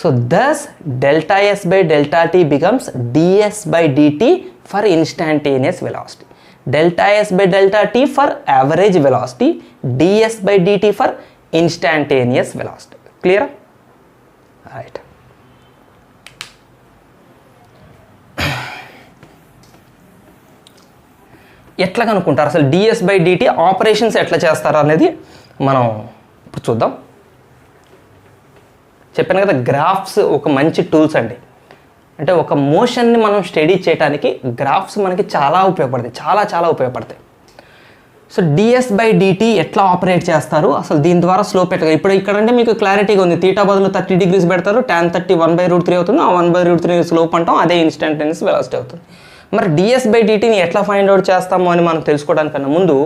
So thus delta s by delta t becomes ds by dt for instantaneous velocity. Delta s by delta t for average velocity, ds by dt for instantaneous velocity. Clear? Right. ఎట్లా కనుక్కుంటారు అసలు ds by dt operations ఎట్లా చేస్తారు అనేది మనం ఇప్పుడు చూద్దాం. చెప్పాను కదా, గ్రాఫ్స్ ఒక మంచి టూల్స్ అండి. అంటే ఒక మోషన్ని మనం స్టడీ చేయడానికి గ్రాఫ్స్ మనకి చాలా ఉపయోగపడతాయి, చాలా ఉపయోగపడతాయి. సో ds by dt ఎట్లా ఆపరేట్ చేస్తారు, అసలు దీని ద్వారా స్లోప్ ఎట్లా, ఇప్పుడు ఇక్కడంటే మీకు క్లారిటీగా ఉంది. తీటా బదులు 30 degrees పెడతారు, tan 30 1/√3 అవుతుంది, ఆ 1/√3 స్లోప్ అంటాం, అదే ఇన్స్టంటేనియస్ వెలాసిటీ అవుతుంది. మరి ds by dtని ఎట్లా ఫైండ్ అవుట్ చేస్తాము అని మనం తెలుసుకోవడానికన్నా ముందు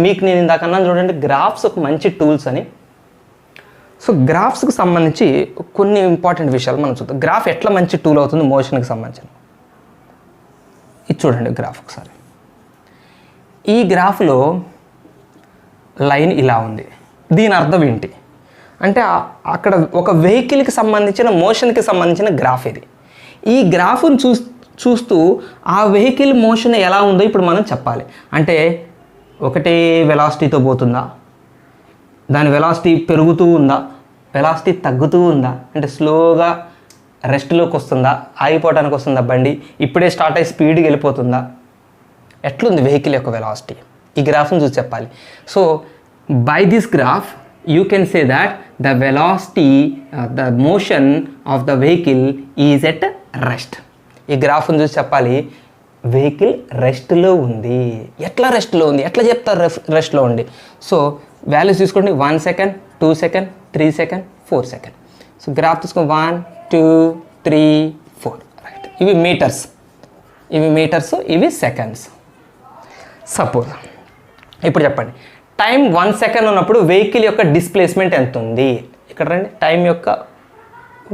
మీకు నేను ఇందాకన్నా చూడండి, గ్రాఫ్స్ ఒక మంచి టూల్స్ అని. సో గ్రాఫ్స్కి సంబంధించి కొన్ని ఇంపార్టెంట్ విషయాలు మనం చూద్దాం. గ్రాఫ్ ఎట్లా మంచి టూల్ అవుతుంది మోషన్కి సంబంధించి. ఇది చూడండి గ్రాఫ్ ఒకసారి. ఈ గ్రాఫ్లో లైన్ ఇలా ఉంది, దీని అర్థం ఏంటి అంటే అక్కడ ఒక వెహికల్కి సంబంధించిన మోషన్కి సంబంధించిన గ్రాఫ్ ఇది. ఈ గ్రాఫ్ను చూస్తూ ఆ వెహికల్ మోషన్ ఎలా ఉందో ఇప్పుడు మనం చెప్పాలి. అంటే ఒకటే వెలాసిటీతో పోతుందా, దాని వెలాసిటీ పెరుగుతూ ఉందా, వెలాసిటీ తగ్గుతూ ఉందా, అంటే స్లోగా రెస్ట్లోకి వస్తుందా, ఆగిపోవడానికి వస్తుందా బండి, ఇప్పుడే స్టార్ట్ అయ్యి స్పీడ్కి వెళ్ళిపోతుందా, ఎట్లుంది వెహికల్ యొక్క వెలాసిటీ, ఈ గ్రాఫ్ని చూసి చెప్పాలి. So by this graph you can say that the velocity the motion of the vehicle is at rest. ఈ గ్రాఫ్ని చూసి చెప్పాలి వెహికల్ రెస్ట్లో ఉంది. ఎట్లా రెస్ట్లో ఉంది, ఎట్లా చెప్తారు రెస్ట్లో ఉంది? సో వాల్యూస్ తీసుకోండి, 1 second, 2 second, 3 second, 4 second. So graph తీసుకోండి, 1 2 3 4. రైట్, ఇవి మీటర్స్, ఇవి సెకండ్స్. సపోజ్ ఇప్పుడు చెప్పండి, టైం 1 సెకండ్ ఉన్నప్పుడు వెహికల్ యొక్క డిస్ప్లేస్మెంట్ ఎంత ఉంది? ఇక్కడ రండి, టైం యొక్క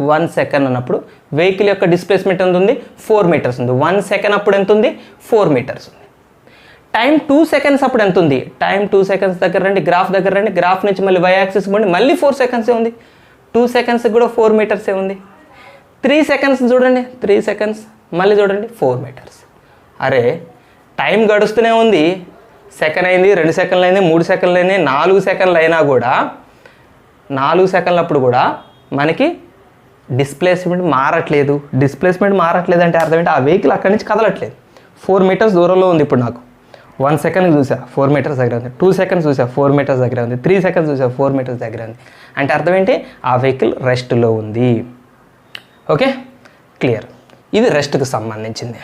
1 సెకండ్ ఉన్నప్పుడు వెహికల్ యొక్క డిస్ప్లేస్మెంట్ ఎంత ఉంది? 4 మీటర్స్ ఉంది. 1 సెకండ్ అప్పుడు ఎంత ఉంది? 4 మీటర్స్ ఉంది. టైం 2 సెకండ్స్ అప్పుడు ఎంత ఉంది? టైం 2 సెకండ్స్ దగ్గర రండి, గ్రాఫ్ దగ్గర రండి, గ్రాఫ్ నుంచి మళ్ళీ వై యాక్సిస్ పోండి, మళ్ళీ 4 సెకండ్సే ఉంది. 2 సెకండ్స్కి కూడా 4 మీటర్సే ఉంది. 3 సెకండ్స్ చూడండి, 3 సెకండ్స్ మళ్ళీ చూడండి, 4 మీటర్స్. అరే టైం గడుస్తూనే ఉంది, సెకండ్ అయింది, 2 సెకండ్లు అయింది, 3 సెకండ్లు అయింది, 4 సెకండ్లు అయినా కూడా 4 సెకండ్లప్పుడు కూడా మనకి డిస్ప్లేస్మెంట్ మారట్లేదు. డిస్ప్లేస్మెంట్ మారట్లేదు అంటే అర్థం ఏంటి? ఆ వెహికల్ అక్కడి నుంచి కదలట్లేదు. 4 మీటర్స్ దూరంలో ఉంది. ఇప్పుడు నాకు 1 సెకండ్ చూసా 4 మీటర్స్ దగ్గర ఉంది, 2 సెకండ్స్ చూసా 4 మీటర్స్ దగ్గర ఉంది, 3 సెకండ్స్ చూసా 4 మీటర్స్ దగ్గర ఉంది. అంటే అర్థం ఏంటి? ఆ వెహికల్ రెస్ట్లో ఉంది. Okay, clear. ఇది రెస్ట్కి సంబంధించింది.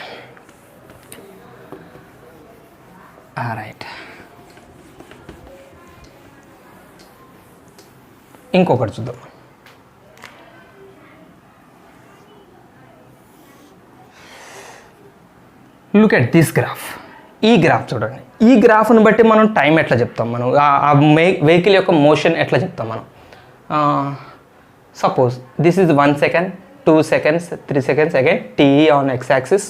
రైట్, ఇంకొకటి చూద్దాం. Look at this graph. ఈ గ్రాఫ్ చూడండి. ఈ గ్రాఫ్ని బట్టి మనం టైం ఎట్లా చెప్తాం, మనం ఆ వెహికల్ యొక్క మోషన్ ఎట్లా చెప్తాం మనం? Suppose this is 1 second, 2 seconds, 3 seconds, again T on x axis,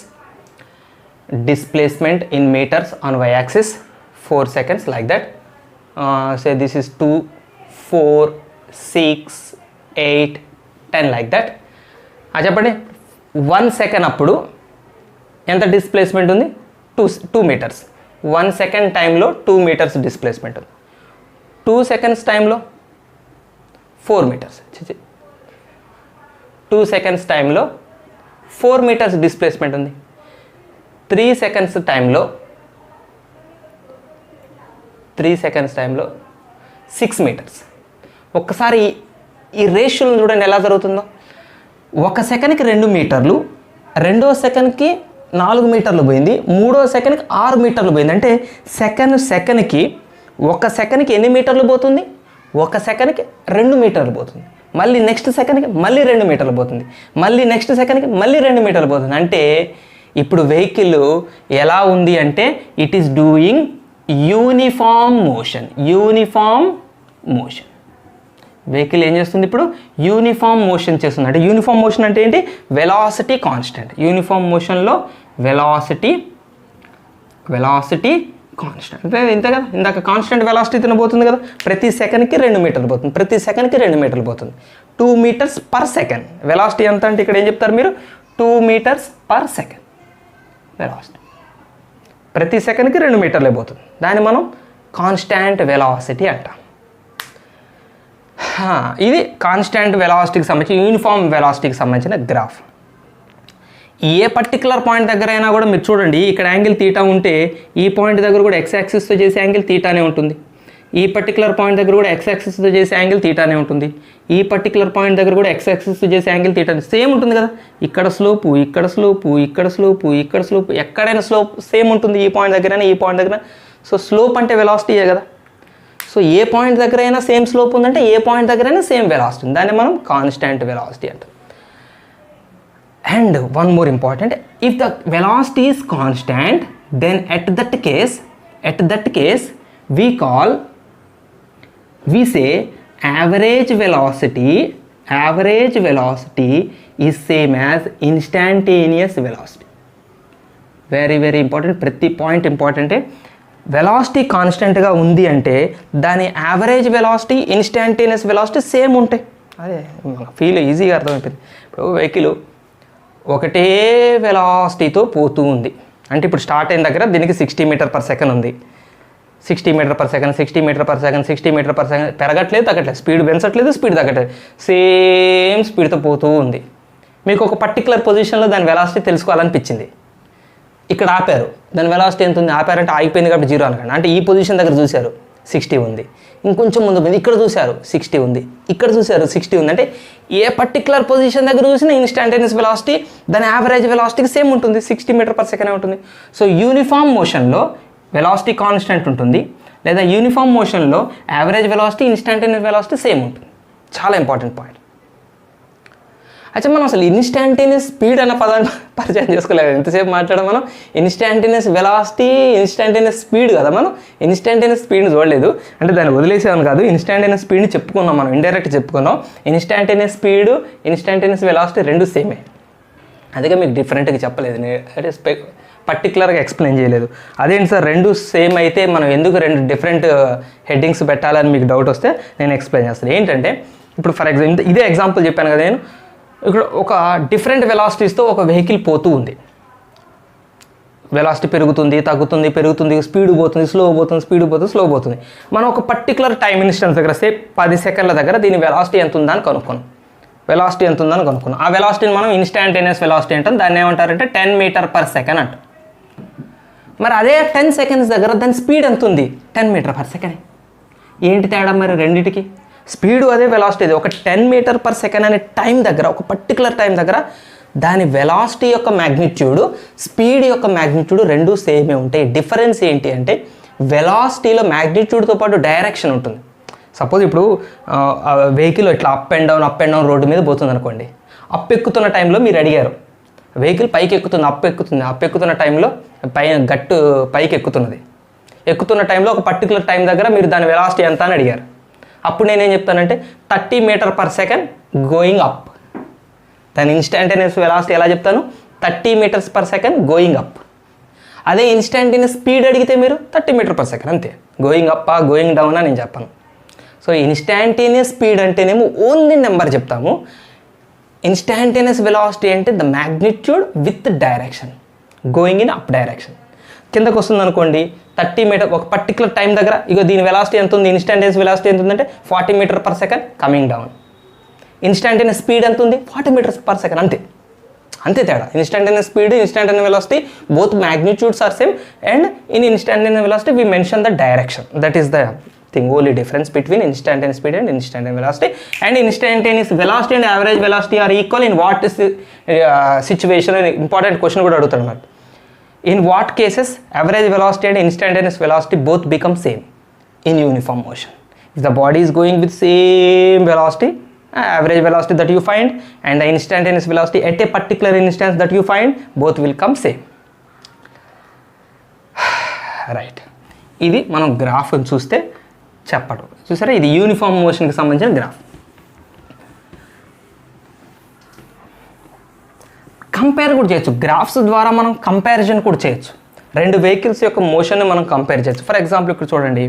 displacement in meters on y-axis, 4 seconds, like that. Say this is 2 4 6 8 10, like that. చెప్పండి, 1 సెకండ్ అప్పుడు ఎంత డిస్ప్లేస్మెంట్ ఉంది? 2 మీటర్స్. 1 సెకండ్ టైంలో 2 మీటర్స్ డిస్ప్లేస్మెంట్ ఉంది. 2 seconds టైంలో 4 metres. 2 seconds టైంలో 4 metres displacement ఉంది. 3 seconds టైంలో 6 మీటర్స్. ఒక్కసారి ఈ రేషియోలను చూడండి ఎలా జరుగుతుందో. 1 సెకండ్కి 2 మీటర్లు, 2వ సెకండ్కి 4 మీటర్లు పోయింది, 3వ సెకండ్కి 6 మీటర్లు పోయింది. అంటే సెకండ్కి 1 సెకండ్కి ఎన్ని మీటర్లు పోతుంది? 1 సెకండ్కి 2 మీటర్లు పోతుంది. మళ్ళీ నెక్స్ట్ సెకండ్కి మళ్ళీ 2 మీటర్లు పోతుంది. మళ్ళీ నెక్స్ట్ సెకండ్కి మళ్ళీ 2 మీటర్లు పోతుంది. అంటే ఇప్పుడు వెహికల్ ఎలా ఉంది అంటే it is doing uniform motion. Vehicle ఏం చేస్తుంది? ఇప్పుడు యూనిఫామ్ మోషన్ చేస్తుంది. అంటే యూనిఫామ్ మోషన్ అంటే ఏంటి? Velocity constant. యూనిఫామ్ మోషన్లో వెలాసిటీ కాన్స్టెంట్ అంటే ఇంతే కదా. ఇందాక కాన్స్టెంట్ వెలాసిటీ తినబోతుంది కదా, ప్రతి సెకండ్కి 2 మీటర్లు పోతుంది, ప్రతి సెకండ్కి 2 మీటర్లు పోతుంది. 2 మీటర్స్ పర్ సెకండ్. వెలాసిటీ ఎంత అంటే ఇక్కడ ఏం చెప్తారు మీరు? 2 మీటర్స్ పర్ సెకండ్ వెలాసిటీ. ప్రతి సెకండ్కి 2 మీటర్లే పోతుంది. దాన్ని మనం కాన్స్టాంట్ వెలాసిటీ అంటాం. ఇది కాన్స్టాంట్ వెలాసిటీకి సంబంధించి, యూనిఫామ్ వెలాసిటీకి సంబంధించిన గ్రాఫ్. ఏ పర్టికులర్ పాయింట్ దగ్గర అయినా కూడా మీరు చూడండి, ఇక్కడ యాంగిల్ తీటా ఉంటే ఈ పాయింట్ దగ్గర కూడా ఎక్స్ యాక్సిస్తో చేసే యాంగిల్ తీటానే ఉంటుంది. ఈ పర్టికులర్ పాయింట్ దగ్గర కూడా ఎక్స్ యాక్సిస్తో చేసే యాంగిల్ తీటానే ఉంటుంది. ఈ పర్టికులర్ పాయింట్ దగ్గర కూడా ఎక్స్ యాక్సిస్తో చేసే యాంగిల్ తీటానే సేమ్ ఉంటుంది కదా. ఇక్కడ స్లోపు, ఇక్కడ స్లోపు, ఇక్కడ స్లోపు, ఇక్కడ స్లోపు, ఎక్కడైనా స్లోప్ సేమ్ ఉంటుంది. ఈ పాయింట్ దగ్గరైనా ఈ పాయింట్ దగ్గర. సో స్లోప్ అంటే వెలాసిటీయే కదా. సో ఏ పాయింట్ దగ్గర అయినా సేమ్ స్లోప్ ఉందంటే ఏ పాయింట్ దగ్గరైనా సేమ్ వెలాసిటీ ఉంది. దాన్ని మనం కాన్స్టాంట్ వెలాసిటీ అంటాం. And one more important, if the velocity is constant, then at that case we say average velocity is same as instantaneous velocity. Very very important. ప్రతి point ఇంపార్టెంటే. Velocity కాన్స్టెంట్గా ఉంది అంటే దాని average velocity, instantaneous velocity same ఉంటాయి. అదే feel ఈజీగా అర్థమైపోయింది. ఇప్పుడు వెహికల్ ఒకటే వెలాసిటీతో పోతూ ఉంది అంటే ఇప్పుడు స్టార్ట్ అయిన దగ్గర దీనికి 60 మీటర్ పర్ సెకండ్ ఉంది. 60 meter per second, 60 meter per second, 60 meter per second, పెరగట్లేదు తగ్గట్లేదు, స్పీడ్ పెంచట్లేదు, స్పీడ్ తగ్గట్లేదు, సేమ్ స్పీడ్తో పోతూ ఉంది. మీకు ఒక పర్టికులర్ పొజిషన్లో దాని వెలాసిటీ తెలుసుకోవాలనిపించింది, ఇక్కడ ఆపారు, దాని వెలాసిటీ ఎంత ఉంది, ఆపారంటే ఆగిపోయింది కాబట్టి 0 అనకండి. అంటే ఈ పొజిషన్ దగ్గర చూశారు, 60 ఉంది. ఇంకొంచెం ముందు పోయింది, ఇక్కడ చూశారు 60 ఉంది, ఇక్కడ చూశారు 60 ఉంది. అంటే ఏ పర్టికులర్ పొజిషన్ దగ్గర చూసినా ఇన్స్టాంటేనియస్ వెలాసిటీ దాని యావరేజ్ వెలాసిటీకి సేమ్ ఉంటుంది, 60 మీటర్ పర్ సెకండ్ ఉంటుంది. సో యూనిఫామ్ మోషన్లో వెలాసిటీ కాన్స్టెంట్ ఉంటుంది, లేదా యూనిఫామ్ మోషన్లో average velocity instantaneous velocity same ఉంటుంది. చాలా ఇంపార్టెంట్ పాయింట్. అయితే మనం అసలు ఇన్స్టాంటేనియస్ స్పీడ్ అన్న పదాన్ని పరిచయం చేసుకోలేదు. ఎంతసేపు మాట్లాడడం మనం ఇన్స్టాంటేనియస్ వెలాసిటీ, ఇన్స్టాంటేనియస్ స్పీడ్ కదా, మనం ఇన్స్టాంటేనియస్ స్పీడ్ని చూడలేదు. అంటే దాన్ని వదిలేసేవాను కాదు, ఇన్స్టాంటేనియస్ స్పీడ్ని చెప్పుకున్నాం, మనం ఇండైరెక్ట్ చెప్పుకున్నాం. ఇన్స్టాంటేనియస్ స్పీడ్, ఇన్స్టాంటేనియస్ వెలాసిటీ రెండు సేమే. అందుకే మీకు డిఫరెంట్గా చెప్పలేదు, అంటే పర్టికులర్గా ఎక్స్ప్లెయిన్ చేయలేదు. అదేంటి సార్ రెండు సేమ్ అయితే మనం ఎందుకు రెండు డిఫరెంట్ హెడ్డింగ్స్ పెట్టాలని మీకు డౌట్ వస్తే నేను ఎక్స్ప్లెయిన్ చేస్తాను. ఏంటంటే ఇప్పుడు ఫర్ ఎగ్జాంపుల్ ఇదే ఎగ్జాంపుల్ చెప్పాను కదా నేను, ఇక్కడ ఒక డిఫరెంట్ వెలాసిటీస్తో ఒక వెహికల్ పోతూ ఉంది. వెలాసిటీ పెరుగుతుంది, తగ్గుతుంది, పెరుగుతుంది, స్పీడ్ పోతుంది, స్లో పోతుంది, స్పీడ్ పోతుంది, స్లో పోతుంది. మనం ఒక పర్టికులర్ టైం ఇన్స్టెన్స్ దగ్గర 10 సెకండ్ల దగ్గర దీని వెలాసిటీ ఎంత ఉందని కనుక్కున్నాం. ఆ వెలాసిటీని మనం ఇన్స్టాంటేనియస్ వెలాసిటీ అంటాం. దాన్ని ఏమంటారంటే 10 మీటర్ పర్ సెకండ్ అంటాం. మరి అదే 10 సెకండ్స్ దగ్గర దాని స్పీడ్ ఎంత ఉంది? 10 మీటర్ పర్ సెకండ్. ఏంటి తేడా మరి రెండింటికి? స్పీడు అదే, వెలాసిటీ అదే. ఒక 10 మీటర్ పర్ సెకండ్ అనే టైం దగ్గర, ఒక పర్టికులర్ టైం దగ్గర దాని వెలాసిటీ యొక్క మ్యాగ్నిట్యూడ్, స్పీడ్ యొక్క మ్యాగ్నిట్యూడ్ రెండు సేమే ఉంటాయి. డిఫరెన్స్ ఏంటి అంటే వెలాసిటీలో మ్యాగ్నిట్యూడ్తో పాటు డైరెక్షన్ ఉంటుంది. సపోజ్ ఇప్పుడు వెహికల్ ఇట్లా అప్ అండ్ డౌన్ రోడ్డు మీద పోతుంది అనుకోండి. అప్ ఎక్కుతున్న టైంలో మీరు అడిగారు, వెహికల్ పైకి ఎక్కుతుంది, అప్ ఎక్కుతున్న టైంలో పైకి ఎక్కుతున్న టైంలో ఒక పర్టికులర్ టైం దగ్గర మీరు దాని వెలాసిటీ ఎంత అని అడిగారు. అప్పుడు నేనేం చెప్తానంటే 30 meter per second going up. దాని ఇన్స్టాంటేనియస్ వెలాసిటీ ఎలా చెప్తాను? 30 meters per second going up. అదే ఇన్స్టాంటేనియస్ స్పీడ్ అడిగితే మీరు 30 మీటర్ పర్ సెకండ్ అంతే. గోయింగ్ అప్పా గోయింగ్ డౌనా నేను చెప్పాను. సో ఇన్స్టాంటేనియస్ స్పీడ్ అంటేనేమో ఓన్లీ నెంబర్ చెప్తాము. ఇన్స్టాంటేనియస్ వెలాసిటీ అంటే the magnitude with direction, going in up direction. కిందకు వస్తుంది అనుకోండి 30 మీటర్ ఒక పర్టికులర్ టైం దగ్గర, ఇక దీని వెలాసిటీ ఎంత ఉంది? ఇన్స్టాంటేనియస్ వెలాసిటీ ఎంత ఉందంటే 40 meter per second coming down. Instantaneous speed ఎంత ఉంది? 40 మీటర్స్ పర్ సెకండ్. అంతే తేడా. Instantaneous speed, instantaneous velocity both magnitudes are same, and in instantaneous velocity we mention the direction. That is the thing, only difference between instantaneous speed and instantaneous velocity. And instantaneous velocity and average velocity are equal in what is the situation? Important question కూడా అడుగుతాడు మరి. In what cases average velocity and instantaneous velocity both become same in uniform motion? If the body is going with same velocity, average velocity that you find and the instantaneous velocity at a particular instance that you find, both will come same. Right. ఇది మనం graph చూస్తే చెప్పడం చూసారా, ఇది uniform మోషన్కి సంబంధించిన graph. Compare కూడా చేయొచ్చు, గ్రాఫ్స్ ద్వారా మనం కంపారిజన్ కూడా చేయొచ్చు. రెండు వెహికల్స్ యొక్క మోషన్ని మనం కంపేర్ చేయొచ్చు. ఫర్ ఎగ్జాంపుల్ ఇక్కడ చూడండి,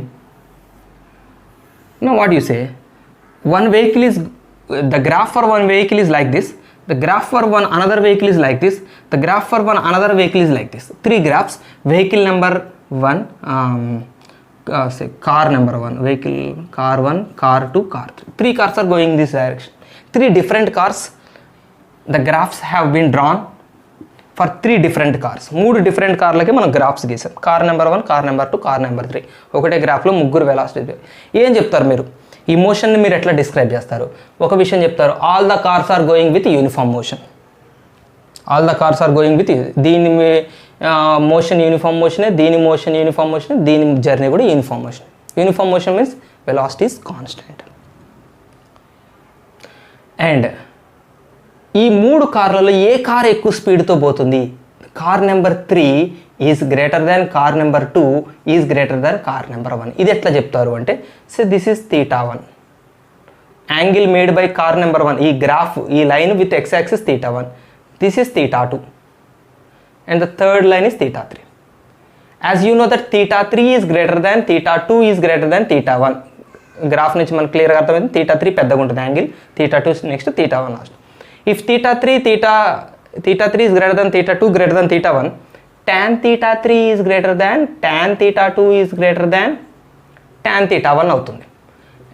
what you say, one vehicle is, the graph for one vehicle is like this, the graph for one another vehicle is like this, the graph for one another vehicle is like this. Three graphs, vehicle number 1, say car number 1, vehicle car 1, car 2, car 3. Three cars are going this direction. Three different cars, the graphs have been drawn for three different cars. మూడు different కార్లకి మనం graphs గీసాం. Car number 1, car number 2, car number 3. ఒకటే గ్రాఫ్లో ముగ్గురు velocity. ఏం చెప్తారు మీరు? ఈ మోషన్ని మీరు ఎట్లా డిస్క్రైబ్ చేస్తారు? ఒక విషయం చెప్తారు, all the cars are going with uniform motion. All the cars are going with, దీని మోషన్ యూనిఫామ్ మోషనే, దీని మోషన్ యూనిఫామ్ మోషన్, దీని జర్నీ కూడా uniform motion. Uniform motion means velocity is constant. And ఈ మూడు కార్లలో ఏ కార్ ఎక్కువ స్పీడ్తో పోతుంది? Car number 3 is greater than car number 2 is greater than car number 1. ఇది ఎట్లా చెప్తారు అంటే, so this is θ1, angle made by car number 1. ఈ గ్రాఫ్, ఈ line with x axis θ1, this is θ2, and the third line is θ3. As you know that θ3 is greater than θ2 is greater than θ1. Graph నుంచి మనకు క్లియర్గా అర్థమైంది. θ3 పెద్దగా ఉంటుంది angle, θ2 next, θ1 last. If θ3 is greater than θ2 greater than θ1, tan θ3 is greater than tan θ2 is greater than tan θ1 అవుతుంది.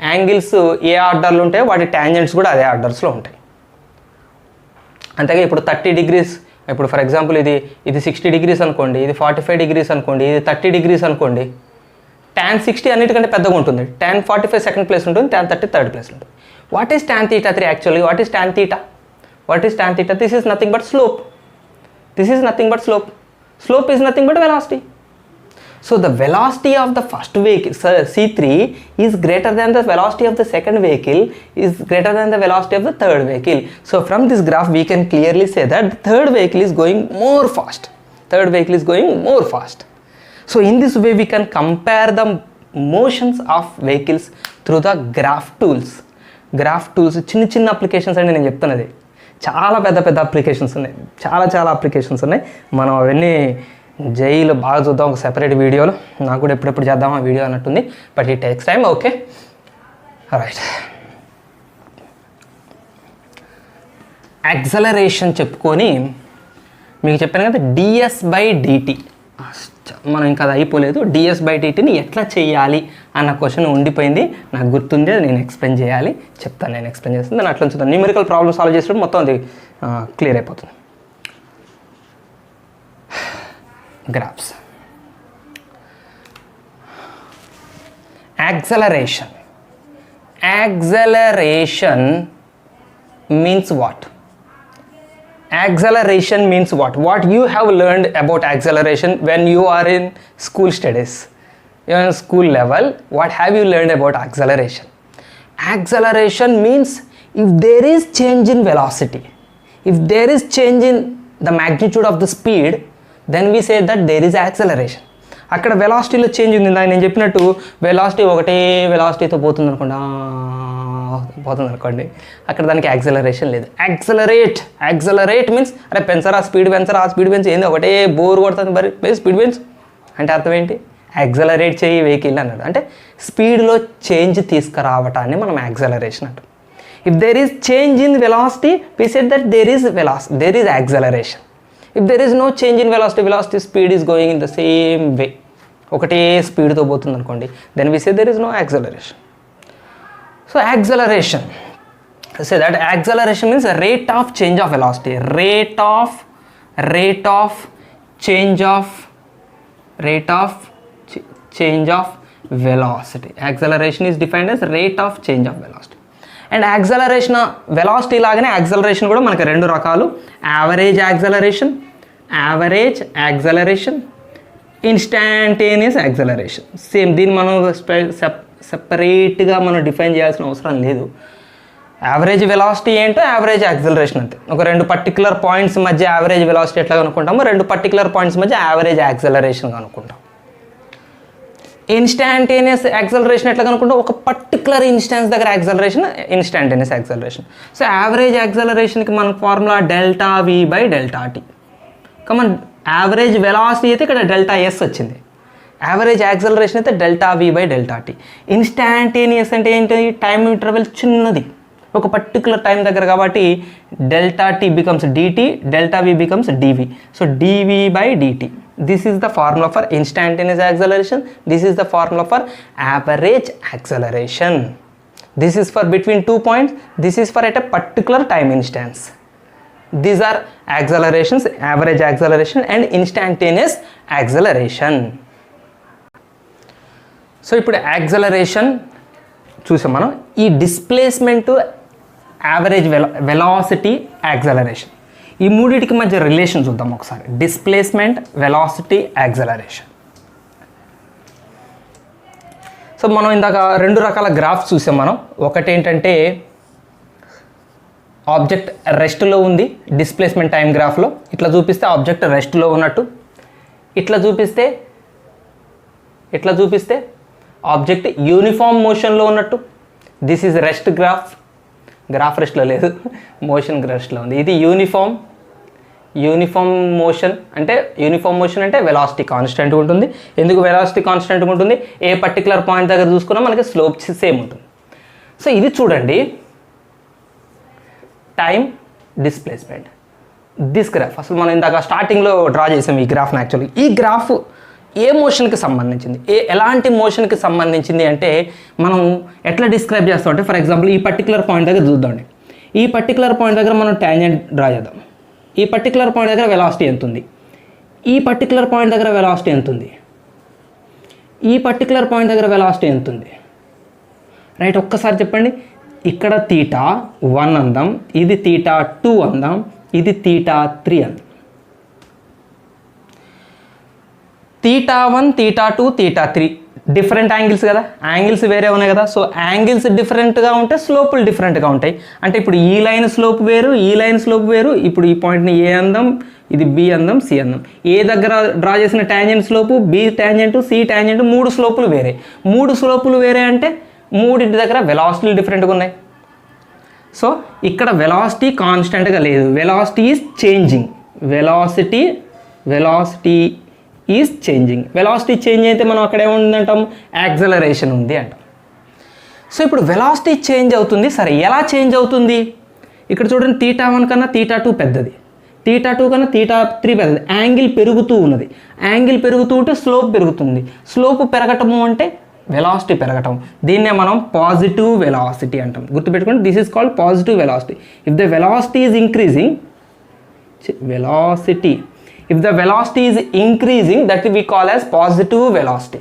Angles ఏ ఆర్డర్లో ఉంటాయో వాటి ట్యాంజెంట్స్ కూడా అదే ఆర్డర్స్లో ఉంటాయి. అంతేగా ఇప్పుడు 30 డిగ్రీస్, ఇప్పుడు ఫర్ ఎగ్జాంపుల్ ఇది 60 డిగ్రీస్ అనుకోండి, ఇది 45 డిగ్రీస్ అనుకోండి, ఇది 30 డిగ్రీస్ అనుకోండి. tan 60 అన్నిటికంటే పెద్దగా ఉంటుంది, tan 45 సెకండ్ ప్లేస్ ఉంటుంది, tan 30 థర్డ్ ప్లేస్ ఉంటుంది. What is tan theta 3 actually? What is tan theta? What is tan theta? This is nothing but slope. This is nothing but slope. Slope is nothing but velocity. So the velocity of the first vehicle, C3, is greater than the velocity of the second vehicle, is greater than the velocity of the third vehicle. So from this graph we can clearly say that the third vehicle is going more fast. Third vehicle is going more fast. So in this way we can compare the motions of vehicles through the graph tools. Graph tools చిన్న applications అని నేను చెప్తున్నది, చాలా పెద్ద applications ఉన్నాయి, చాలా applications ఉన్నాయి. మనం అవన్నీ జైలు బాగా చూద్దాం ఒక సెపరేట్ వీడియోలో. నాకు కూడా ఎప్పుడెప్పుడు చేద్దాం ఆ వీడియో అన్నట్టుంది, but it takes time. Okay, right. Acceleration చెప్పుకొని మీకు చెప్పాను కదా, ds/dt. మనం ఇంకా అది అయిపోలేదు. ds/dtని ఎట్లా చేయాలి అన్న క్వశ్చన్ ఉండిపోయింది, నాకు గుర్తుంది, నేను ఎక్స్ప్లెయిన్ చేయాలి, చెప్తాను, నేను ఎక్స్ప్లెయిన్ చేస్తాను. దాన్ని అట్లా చూద్దాం. న్యూమరికల్ ప్రాబ్లమ్ సాల్వ్ చేసినప్పుడు మొత్తం అది క్లియర్ అయిపోతుంది. Graphs. Acceleration means what? Acceleration means what? What you have learned about acceleration when you are in school studies, you are in school level. What have you learned about acceleration? Acceleration means if there is change in velocity, if there is change in the magnitude of the speed, then we say that there is acceleration. అక్కడ వెలాసిటీలో change ఉంది. నేను చెప్పినట్టు velocity ఒకటే వెలాసిటీతో పోతుంది అనుకోండి, అక్కడ దానికి acceleration లేదు. యాక్సలరేట్ మీన్స్ అరే పెంచరా, స్పీడ్ పెంచు, ఏంది ఒకటే బోర్ కొడుతుంది మరి స్పీడ్ పెంచు అంటే అర్థం ఏంటి? యాక్సలరేట్ చేయి వెహికల్ అన్నాడు, అంటే స్పీడ్లో చేంజ్ తీసుకురావటాన్ని మనం యాక్సలరేషన్ అంటాం. If there is change in velocity we said that there is acceleration. If there is no change in velocity speed is going in the same way, ఒకటే స్పీడ్తో పోతుంది అనుకోండి, then we say there is no acceleration. So acceleration, say that acceleration means rate of change of velocity, rate of change of velocity. Acceleration is defined as rate of change of velocity. And acceleration velocity లాగానే acceleration కూడా మనకి రెండు రకాలు, average acceleration, instantaneous acceleration. Same దీన్ని మనం సెపరేట్గా మనం define చేయాల్సిన అవసరం లేదు. యావరేజ్ వెలాసిటీ ఏంటో యావరేజ్ యాక్సలరేషన్ అంతే. ఒక రెండు పర్టికులర్ పాయింట్స్ మధ్య యావరేజ్ వెలాసిటీ ఎట్లా కనుక్కుంటామో రెండు పర్టికులర్ పాయింట్స్ మధ్య యావరేజ్ యాక్సలరేషన్ కనుక్కుంటాం. ఇన్స్టాంటేనియస్ యాక్సలరేషన్ ఎట్లా కనుక్కుంటాం? ఒక పర్టికులర్ ఇన్స్టాన్స్ దగ్గర acceleration instantaneous acceleration. So average యాక్సలరేషన్కి మన formula ΔV/ΔT. Come on, average velocity అయితే ఇక్కడ ΔS వచ్చింది, యావరేజ్ యాక్సలరేషన్ అయితే ΔV/ΔT. ఇన్స్టాంటేనియస్ అంటే ఏంటి? టైం ఇంటర్వెల్ చిన్నది, ఒక పర్టికులర్ టైం దగ్గర, కాబట్టి ΔT becomes dt, ΔV becomes dV. So dV/dt. This is the formula for instantaneous acceleration. This is the formula for average acceleration. This is for between 2 points. This is for at a particular time instance. These are accelerations, average acceleration and instantaneous acceleration. So ఇప్పుడు acceleration చూసాం మనం. ఈ displacement, average velocity, acceleration, ఈ మూడింటికి మధ్య relation చూద్దాం ఒకసారి. Displacement, velocity, acceleration. So మనం ఇందాక రెండు రకాల గ్రాఫ్స్ చూసాం మనం. ఒకటి ఏంటంటే ఆబ్జెక్ట్ రెస్ట్లో ఉంది, డిస్ప్లేస్మెంట్ టైం గ్రాఫ్లో ఇట్లా చూపిస్తే ఆబ్జెక్ట్ రెస్ట్లో ఉన్నట్టు, ఇట్లా చూపిస్తే ఆబ్జెక్ట్ యూనిఫామ్ మోషన్లో ఉన్నట్టు. దిస్ ఈజ్ రెస్ట్ గ్రాఫ్ రెస్ట్లో లేదు, మోషన్ రెస్ట్లో ఉంది. ఇది యూనిఫామ్ మోషన్ అంటే వెలాసిటీ కాన్స్టెంట్గా ఉంటుంది. ఎందుకు వెలాసిటీ కాన్స్టెంట్గా ఉంటుంది? ఏ పర్టికులర్ పాయింట్ దగ్గర చూసుకున్నా మనకి స్లోప్ సేమ్ ఉంటుంది. సో ఇది చూడండి, టైం, డిస్ప్లేస్మెంట్, దిస్ గ్రాఫ్. అసలు మనం ఇందాక స్టార్టింగ్లో డ్రా చేసాం ఈ గ్రాఫ్ని. యాక్చువల్లీ ఈ గ్రాఫ్ ఏ మోషన్కి సంబంధించింది, ఎలాంటి మోషన్కి సంబంధించింది అంటే మనం ఎట్లా డిస్క్రైబ్ చేస్తాం అంటే, ఫర్ ఎగ్జాంపుల్ ఈ పర్టికులర్ పాయింట్ దగ్గర చూద్దామండి. ఈ పర్టికులర్ పాయింట్ దగ్గర మనం ట్యాంజెంట్ డ్రా చేద్దాం. ఈ పర్టికులర్ పాయింట్ దగ్గర వెలాసిటీ ఎంత ఉంది, ఈ పర్టికులర్ పాయింట్ దగ్గర వెలాసిటీ ఎంత ఉంది, ఈ పర్టికులర్ పాయింట్ దగ్గర వెలాసిటీ ఎంత ఉంది? రైట్, ఒక్కసారి చెప్పండి. ఇక్కడ θ1 అందాం, ఇది θ2 అందాం, ఇది θ3 అందాం. θ1, θ2, θ3 డిఫరెంట్ యాంగిల్స్ కదా, యాంగిల్స్ వేరే ఉన్నాయి కదా. సో యాంగిల్స్ డిఫరెంట్గా ఉంటే స్లోపులు డిఫరెంట్గా ఉంటాయి. అంటే ఇప్పుడు ఈ లైన్ స్లోప్ వేరు, ఈ లైన్ స్లోప్ వేరు. ఇప్పుడు ఈ పాయింట్ని ఏ అందాం, ఇది బి అందాం, సి అందాం. ఏ దగ్గర డ్రా చేసిన tangent slope, B tangent, C tangent, 3 స్లోపులు వేరే. 3 స్లోపులు వేరే అంటే మూడింటి దగ్గర వెలాసిటీలు డిఫరెంట్గా ఉన్నాయి. సో ఇక్కడ వెలాసిటీ కాన్స్టెంట్గా లేదు, velocity is changing. Velocity is changing. Velocity change అయితే మనం అక్కడ ఏముందంటాం? యాక్సలరేషన్ ఉంది అంటాం. సో ఇప్పుడు వెలాసిటీ చేంజ్ అవుతుంది. సరే, ఎలా చేంజ్ అవుతుంది? ఇక్కడ చూడండి, θ1 కన్నా θ2 పెద్దది, θ2 కన్నా θ3 పెద్దది. యాంగిల్ పెరుగుతూ ఉన్నది. యాంగిల్ పెరుగుతూ ఉంటే స్లోప్ పెరుగుతుంది. స్లోప్ పెరగటము అంటే వెలాసిటీ పెరగటం. దీన్నే మనం పాజిటివ్ వెలాసిటీ అంటాం. గుర్తుపెట్టుకోండి, this is called positive velocity. If the velocity is increasing, if the velocity is increasing, that we call as positive velocity.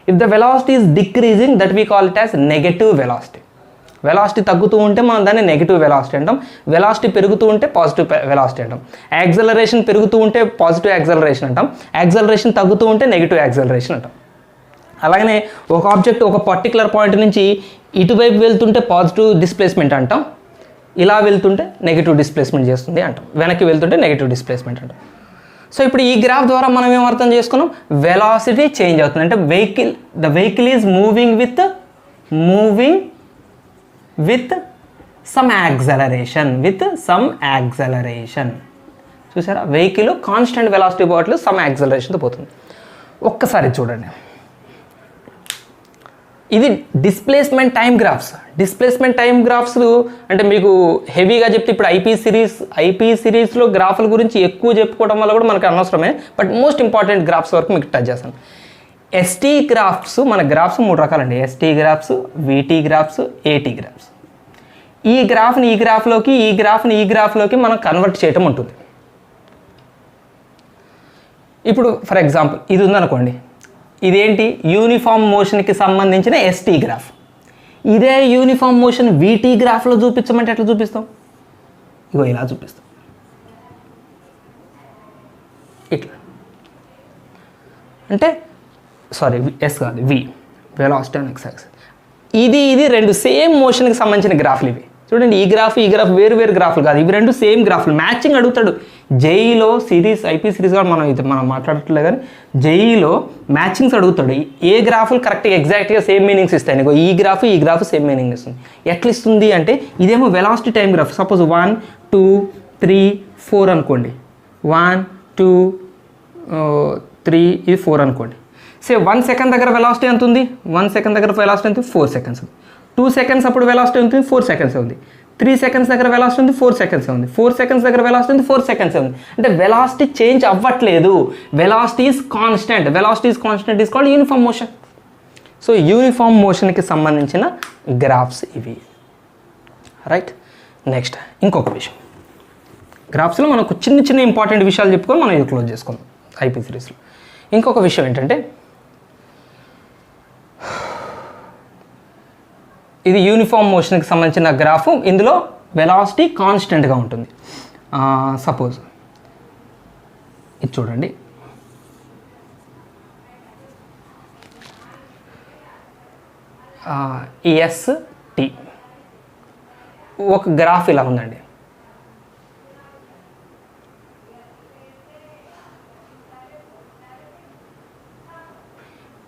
If the velocity is decreasing, that we call it as negative velocity. Velocity తగ్గుతూ ఉంటే మనం దాన్ని negative velocity అంటాం. Velocity పెరుగుతూ ఉంటే positive velocity అంటాం. Acceleration పెరుగుతూ ఉంటే పాజిటివ్ యాక్సలరేషన్ అంటాం. యాక్సలరేషన్ తగ్గుతూ ఉంటే నెగిటివ్ యాక్సలరేషన్ అంటాం. అలాగనే ఒక ఆబ్జెక్ట్ ఒక పర్టికులర్ పాయింట్ నుంచి ఇటువైపు వెళ్తుంటే పాజిటివ్ డిస్ప్లేస్మెంట్ అంటాం, ఇలా వెళ్తుంటే నెగిటివ్ డిస్ప్లేస్మెంట్ చేస్తుంది అంటాం, వెనక్కి వెళ్తుంటే నెగిటివ్ డిస్ప్లేస్మెంట్ అంటాం. సో ఇప్పుడు ఈ గ్రాఫ్ ద్వారా మనం ఏం అర్థం చేసుకున్నాం? వెలాసిటీ చేంజ్ అవుతుంది అంటే the vehicle is moving with some acceleration. చూసారా, వెహికల్ కాన్స్టెంట్ వెలాసిటీ పోవట్లేదు, సమ్ యాక్సలరేషన్తో పోతుంది. ఒక్కసారి చూడండి, ఇది displacement time graphs. Displacement time graphs అంటే మీకు హెవీగా చెప్తే ఇప్పుడు ఐపీ సిరీస్లో గ్రాఫ్ల గురించి ఎక్కువ చెప్పుకోవడం వల్ల కూడా మనకు అనవసరమే. బట్ మోస్ట్ ఇంపార్టెంట్ గ్రాఫ్స్ వరకు మీకు టచ్ చేస్తాను. ఎస్టీ గ్రాఫ్స్, మన గ్రాఫ్స్ 3 రకాలండి. ST graphs, VT graphs, AT graphs. ఈ గ్రాఫ్ని ఈ గ్రాఫ్లోకి మనం కన్వర్ట్ చేయటం ఉంటుంది. ఇప్పుడు ఫర్ ఎగ్జాంపుల్ ఇది ఉందనుకోండి, ఇదేంటి? యూనిఫామ్ మోషన్కి సంబంధించిన ఎస్టీ గ్రాఫ్. ఇదే యూనిఫామ్ మోషన్ వీటీ గ్రాఫ్లో చూపించమంటే ఎట్లా చూపిస్తాం? ఇగో ఇలా చూపిస్తాం, ఇట్లా. అంటే సారీ, ఎస్ కాదు, వి, వెలాసిటీ అండ్ ఎక్స్ యాక్సిస్. ఇది 2 సేమ్ మోషన్కి సంబంధించిన గ్రాఫ్లు ఇవి. చూడండి, ఈ గ్రాఫ్ వేరు గ్రాఫ్లు కాదు, ఇవి 2 సేమ్ గ్రాఫ్లు. మ్యాచింగ్ అడుగుతాడు జేఈలో, ఐపీ సిరీస్ కూడా మనం మాట్లాడట్లేదు, కానీ జేఈలో మ్యాచింగ్స్ అడుగుతాడు. ఏ గ్రాఫ్లు కరెక్ట్గా ఎగ్జాక్ట్గా సేమ్ మీనింగ్స్ ఇస్తాయి. నీకు ఈ గ్రాఫ్ సేమ్ మీనింగ్ ఇస్తుంది. ఎట్లా ఇస్తుంది అంటే, ఇదేమో వెలాసిటీ టైం గ్రాఫ్. సపోజ్ 1 2 3 4 అనుకోండి, 1 2 3 ఇది 4 అనుకోండి. 1 సెకండ్ దగ్గర వెలాసిటీ ఎంత ఉంది? 1 సెకండ్ దగ్గర వెలాసిటీ ఎంత? 4 సెకండ్స్. 2 సెకండ్స్ అప్పుడు వెలాసిటీ ఉంటుంది, 4 సెకండ్స్ ఉంది. 3 సెకండ్స్ దగ్గర వెలాసిటీ ఉంది, 4 సెకండ్స్ ఉంది. 4 సెకండ్స్ దగ్గర వెలాసిటీ ఉంది, 4 సెకండ్స్ ఉంది. అంటే వెలాసిటీ చేంజ్ అవ్వట్లేదు. Velocity is constant. Is called uniform motion. So uniform మోషన్కి సంబంధించిన గ్రాఫ్స్ ఇవి. రైట్, నెక్స్ట్ ఇంకొక విషయం. గ్రాఫ్స్లో మనకు చిన్న ఇంపార్టెంట్ విషయాలు చెప్పుకొని మనం ఇది క్లోజ్ చేసుకుందాం ఐపీ సిరీస్లో. ఇంకొక విషయం ఏంటంటే, ఇది యూనిఫామ్ మోషన్కి సంబంధించిన గ్రాఫ్. ఇందులో వెలాసిటీ కాన్స్టెంట్గా ఉంటుంది. సపోజ్ ఇది చూడండి, ఎస్టీ ఒక గ్రాఫ్ ఇలా ఉందండి.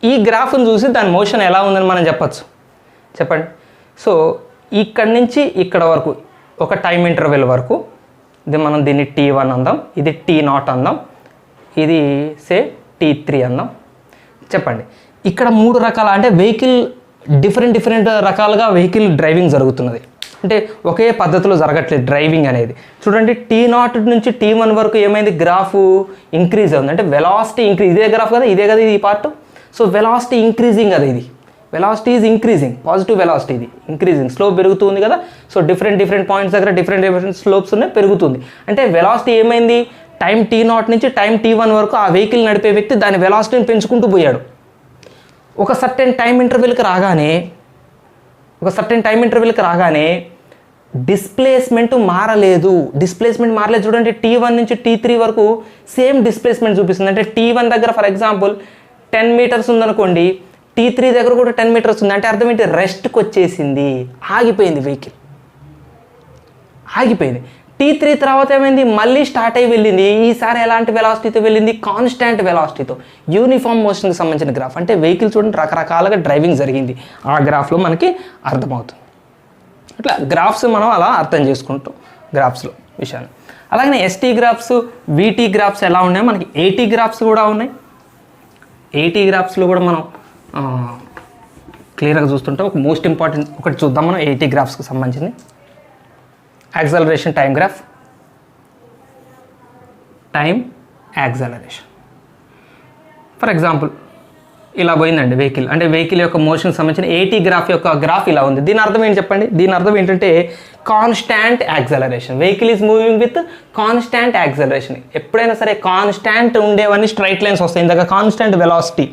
ఈ గ్రాఫ్ను చూసి దాని మోషన్ ఎలా ఉందని మనం చెప్పండి. సో ఇక్కడి నుంచి ఇక్కడ వరకు ఒక టైం ఇంటర్వెల్ వరకు మనం దీన్ని T1 అందాం, ఇది T0 అందాం, ఇది T3 అందాం. చెప్పండి, ఇక్కడ 3 రకాల అంటే వెహికల్ డిఫరెంట్ రకాలుగా వెహికల్ డ్రైవింగ్ జరుగుతున్నది. అంటే ఒకే పద్ధతిలో జరగట్లేదు డ్రైవింగ్ అనేది. చూడండి, T0 నుంచి T1 వరకు ఏమైంది? గ్రాఫ్ ఇంక్రీజ్ అవుతుంది. అంటే వెలాసిటీ ఇంక్రీజ్. ఇదే గ్రాఫ్ కదా, ఇదే కదా ఈ పార్ట్. సో వెలాసిటీ ఇంక్రీజింగ్ కదా, ఇది velocity is increasing. Positive velocity, ఇది ఇంక్రీజింగ్. స్లోప్ పెరుగుతుంది కదా. సో డిఫరెంట్ పాయింట్స్ దగ్గర డిఫరెంట్ స్లోప్స్ ఉన్నాయి, పెరుగుతుంది. అంటే వెలాసిటీ ఏమైంది? టైం T0 నుంచి టైం T1 వరకు ఆ వెహికల్ నడిపే వ్యక్తి దాని వెలాసిటీని పెంచుకుంటూ పోయాడు. ఒక సర్టెన్ టైం ఇంటర్వెల్కి రాగానే డిస్ప్లేస్మెంట్ మారలేదు. చూడండి, T1 నుంచి T3 వరకు సేమ్ డిస్ప్లేస్మెంట్ చూపిస్తుంది. అంటే T1 దగ్గర ఫర్ ఎగ్జాంపుల్ 10 మీటర్స్ ఉందనుకోండి, T3 దగ్గర కూడా 10 మీటర్స్ ఉంది. అంటే అర్థం ఏంటి? రెస్ట్కి వచ్చేసింది, ఆగిపోయింది వెహికల్, ఆగిపోయింది. T3 తర్వాత ఏమైంది? మళ్ళీ స్టార్ట్ అయ్యి వెళ్ళింది. ఈసారి ఎలాంటి వెలాసిటీతో వెళ్ళింది? కాన్స్టాంట్ వెలాసిటీతో. యూనిఫామ్ మోషన్కి సంబంధించిన గ్రాఫ్. అంటే వెహికల్ చూడండి రకరకాలుగా డ్రైవింగ్ జరిగింది, ఆ గ్రాఫ్లో మనకి అర్థమవుతుంది. ఇట్లా గ్రాఫ్స్ మనం అలా అర్థం చేసుకుంటాం గ్రాఫ్స్లో విషయాలు. అలాగే ST గ్రాఫ్స్, VT గ్రాఫ్స్ ఎలా ఉన్నాయో మనకి AT గ్రాఫ్స్ కూడా ఉన్నాయి. AT గ్రాఫ్స్లో కూడా మనం క్లియర్గా చూస్తుంటాం. ఒక మోస్ట్ ఇంపార్టెంట్ ఒకటి చూద్దాం మనం AT గ్రాఫ్స్కి సంబంధించింది. Acceleration time graph, time acceleration. For example ఇలా పోయిందండి వెహికల్. అంటే వెహికల్ యొక్క మోషన్కి సంబంధించిన AT గ్రాఫ్ యొక్క గ్రాఫ్ ఇలా ఉంది. దీని అర్థం ఏంటి చెప్పండి? దీని అర్థం ఏంటంటే constant acceleration. Vehicle is moving with constant acceleration. ఎప్పుడైనా సరే కాన్స్టాంట్ ఉండేవన్నీ స్ట్రైట్ లైన్స్ వస్తాయి. ఇందాక కాన్స్టాంట్ వెలాసిటీ,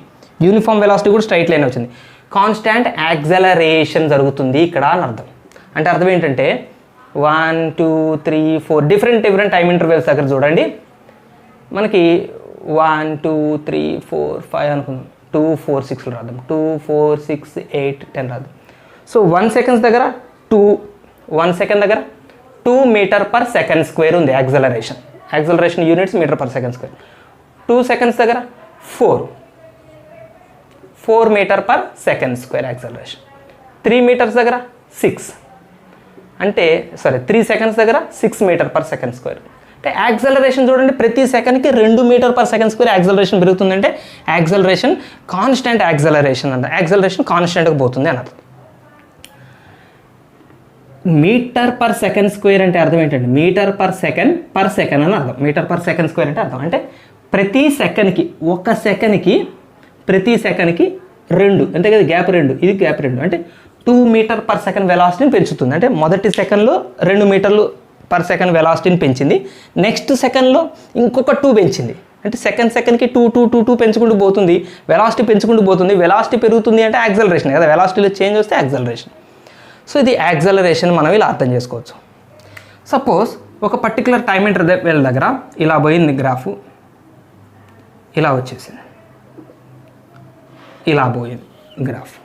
యూనిఫామ్ వెలాసిటీ కూడా స్ట్రైట్ లైన్ వచ్చింది. కాన్స్టాంట్ యాక్సలరేషన్ జరుగుతుంది ఇక్కడ అని అర్థం. అంటే అర్థం ఏంటంటే 1 2 3 4 డిఫరెంట్ టైం ఇంటర్వెల్స్ దగ్గర చూడండి, మనకి 1 2 3 4 5 అనుకుందాం, 2 4 6 రాద్దాం, 2 4 6 8 10 రాద్దాం. సో 1 సెకండ్స్ దగ్గర 1 సెకండ్ దగ్గర 2 మీటర్ పర్ సెకండ్ స్క్వేర్ ఉంది acceleration units meter per second square. 2 seconds దగ్గర 4 meter per second square acceleration. 3 meters దగ్గర 6 అంటే 3 సెకండ్స్ దగ్గర 6 మీటర్ పర్ సెకండ్ స్క్వేర్. అంటే యాక్సలరేషన్ చూడండి, ప్రతి సెకండ్కి 2 meter per second square acceleration పెరుగుతుందంటే యాక్సలరేషన్ కాన్స్టాంట్ యాక్సలరేషన్ అంట. యాక్సలరేషన్ కాన్స్టాంట్గా పోతుంది అని అర్థం. మీటర్ పర్ సెకండ్ స్క్వేర్ అంటే అర్థం ఏంటంటే మీటర్ పర్ సెకండ్ అని అర్థం. మీటర్ పర్ సెకండ్ స్క్వేర్ అంటే అర్థం అంటే ప్రతి సెకండ్కి, ఒక సెకండ్కి ప్రతి సెకండ్కి 2 అంతే కదా, గ్యాప్ 2, ఇది గ్యాప్ 2 అంటే 2 మీటర్ పర్ సెకండ్ వెలాసిటీని పెంచుతుంది. అంటే మొదటి సెకండ్లో 2 మీటర్లు పర్ సెకండ్ వెలాసిటీని పెంచింది, నెక్స్ట్ సెకండ్లో ఇంకొక 2 పెంచింది. అంటే సెకండ్కి 2 పెంచుకుంటూ పోతుంది, వెలాసిటీ పెంచుకుంటూ పోతుంది. వెలాసిటీ పెరుగుతుంది అంటే యాక్సలరేషన్ కదా, వెలాసిటీలో చేంజ్ వస్తే యాక్సలరేషన్. సో ఇది యాక్సలరేషన్ మనం ఇలా అర్థం చేసుకోవచ్చు. సపోజ్ ఒక పర్టికులర్ టైం ఇంటర్వెల్ దగ్గర ఇలా పోయింది గ్రాఫ్, ఇలా వచ్చేసింది, ఇలా పోయింది గ్రాఫ్.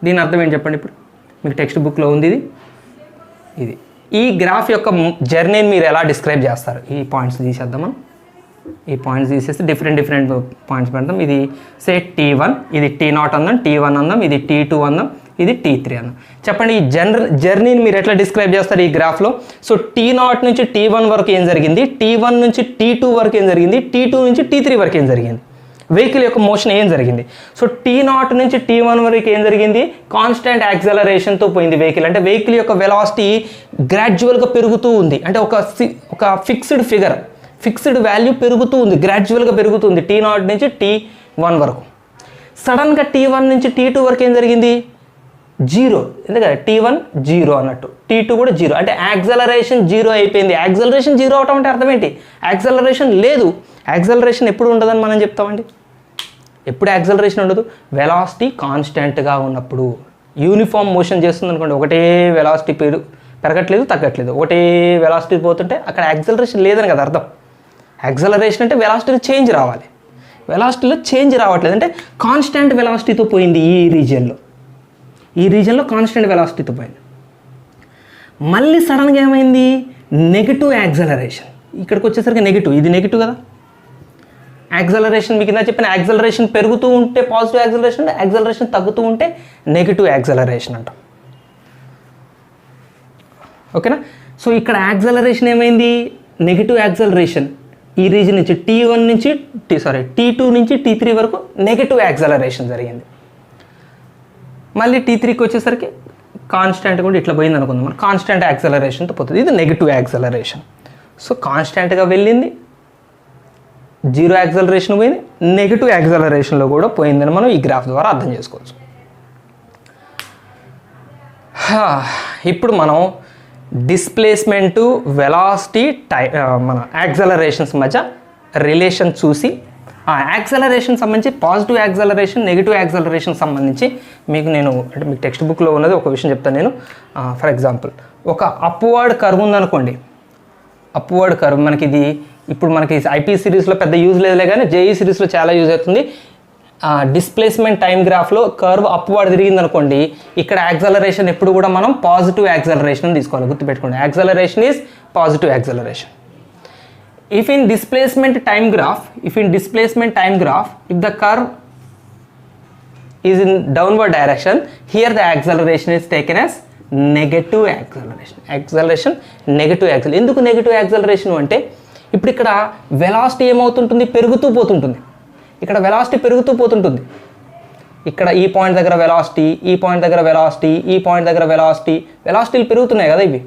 దీని అర్థం ఏంటి చెప్పండి? ఇప్పుడు మీకు టెక్స్ట్ బుక్లో ఉంది ఇది. ఈ గ్రాఫ్ యొక్క జర్నీని మీరు ఎలా డిస్క్రైబ్ చేస్తారు? ఈ పాయింట్స్ తీసేద్దాం మనం. ఈ పాయింట్స్ తీసేస్తే డిఫరెంట్ పాయింట్స్ పెడతాం. ఇది సే T1, ఇది T0 అందాం, T1 అందాం, ఇది T2 అందాం, ఇది T3 అందాం. చెప్పండి ఈ జర్నీని మీరు ఎట్లా డిస్క్రైబ్ చేస్తారు ఈ గ్రాఫ్లో? సో T0 నుంచి T1 వరకు ఏం జరిగింది, T1 నుంచి T2 వరకు ఏం జరిగింది, T2 నుంచి T3 వరకు ఏం జరిగింది, వెహికల్ యొక్క మోషన్ ఏం జరిగింది. సో T0 నుంచి T1 వరకు ఏం జరిగింది, కాన్స్టాంట్ యాక్సలరేషన్తో పోయింది వెహికల్. అంటే వెహికల్ యొక్క వెలాసిటీ గ్రాడ్యువల్గా పెరుగుతూ ఉంది. అంటే ఒక ఫిక్స్డ్ వాల్యూ పెరుగుతూ ఉంది, గ్రాడ్యువల్గా పెరుగుతుంది T0 నుంచి T1 వరకు. సడన్గా T1 నుంచి T2 వరకు ఏం జరిగింది, 0. ఎందుకంటే T1 0 అన్నట్టు, T2 కూడా 0. అంటే యాక్సలరేషన్ 0 అయిపోయింది. యాక్సలరేషన్ 0 అవటం అంటే అర్థం ఏంటి? యాక్సలరేషన్ లేదు. యాక్సలరేషన్ ఎప్పుడు ఉండదని మనం చెప్తామండి? ఎప్పుడు యాక్సలరేషన్ ఉండదు? వెలాసిటీ కాన్స్టెంట్గా ఉన్నప్పుడు. యూనిఫామ్ మోషన్ చేస్తుంది అనుకోండి, ఒకటే వెలాసిటీ పెరగట్లేదు తగ్గట్లేదు, ఒకటే వెలాసిటీ పోతుంటే అక్కడ యాక్సలరేషన్ లేదని కదా అర్థం. యాక్సలరేషన్ అంటే వెలాసిటీలో చేంజ్ రావాలి. వెలాసిటీలో చేంజ్ రావట్లేదు అంటే కాన్స్టెంట్ వెలాసిటీతో పోయింది. ఈ రీజియన్లో కాన్స్టెంట్ వెలాసిటీతో పోయింది. మళ్ళీ సడన్గా ఏమైంది, నెగిటివ్ యాక్సలరేషన్. ఇక్కడికి వచ్చేసరికి నెగిటివ్, ఇది నెగిటివ్ కదా. యాక్సలరేషన్ మీకు కింద చెప్పిన యాక్సలరేషన్ పెరుగుతూ ఉంటే పాజిటివ్ యాక్సలరేషన్, యాక్సలరేషన్ తగ్గుతూ ఉంటే నెగిటివ్ యాక్సలరేషన్ అంటాం. ఓకేనా? సో ఇక్కడ యాక్సలరేషన్ ఏమైంది, నెగిటివ్ యాక్సలరేషన్. ఈ రీజన్ నుంచి T2 నుంచి T3 వరకు నెగిటివ్ యాక్సలరేషన్ జరిగింది. మళ్ళీ T3కి వచ్చేసరికి కాన్స్టాంట్ కూడా ఇట్లా పోయింది అనుకుందాం మనం, కాన్స్టాంట్ యాక్సలరేషన్తో పోతుంది. ఇది నెగిటివ్ యాక్సలరేషన్. సో కాన్స్టాంట్గా వెళ్ళింది, 0 యాక్సలరేషన్ పోయింది, నెగిటివ్ యాక్సలరేషన్లో కూడా పోయిందని మనం ఈ గ్రాఫ్ ద్వారా అర్థం చేసుకోవచ్చు. ఇప్పుడు మనం డిస్ప్లేస్మెంటు, వెలాసిటీ, మన యాక్సలరేషన్స్ మధ్య రిలేషన్ చూసి యాక్సలరేషన్ సంబంధించి పాజిటివ్ యాక్సలరేషన్, నెగిటివ్ యాక్సలరేషన్ సంబంధించి మీకు నేను అంటే మీకు టెక్స్ట్ బుక్లో ఉన్నది ఒక విషయం చెప్తాను నేను. ఫర్ ఎగ్జాంపుల్ ఒక అప్వర్డ్ కర్వ్ ఉందనుకోండి, అప్వర్డ్ కర్వ్ మనకి ఇది ఇప్పుడు మనకి ఐపీ సిరీస్లో పెద్ద యూజ్ లేదులే కానీ జేఈ సిరీస్లో చాలా యూజ్ అవుతుంది. డిస్ప్లేస్మెంట్ టైం గ్రాఫ్లో కర్వ్ అప్వర్డ్ తిరిగింది అనుకోండి, ఇక్కడ యాక్సలరేషన్ ఎప్పుడు కూడా మనం పాజిటివ్ యాక్సలరేషన్ తీసుకోవాలి, గుర్తుపెట్టుకోండి. Acceleration is positive acceleration. If in displacement time graph, if the curve is in downward direction, here the acceleration is taken as negative acceleration. ఎందుకు నెగటివ్ యాక్సలరేషన్ అంటే ఇప్పుడు ఇక్కడ వెలాసిటీ ఏమవుతుంటుంది, పెరుగుతూ పోతుంటుంది. ఇక్కడ వెలాసిటీ పెరుగుతూ పోతుంటుంది. ఇక్కడ ఈ పాయింట్ దగ్గర వెలాసిటీ, ఈ పాయింట్ దగ్గర వెలాసిటీ, ఈ పాయింట్ దగ్గర వెలాసిటీలు పెరుగుతున్నాయి కదా. ఇవి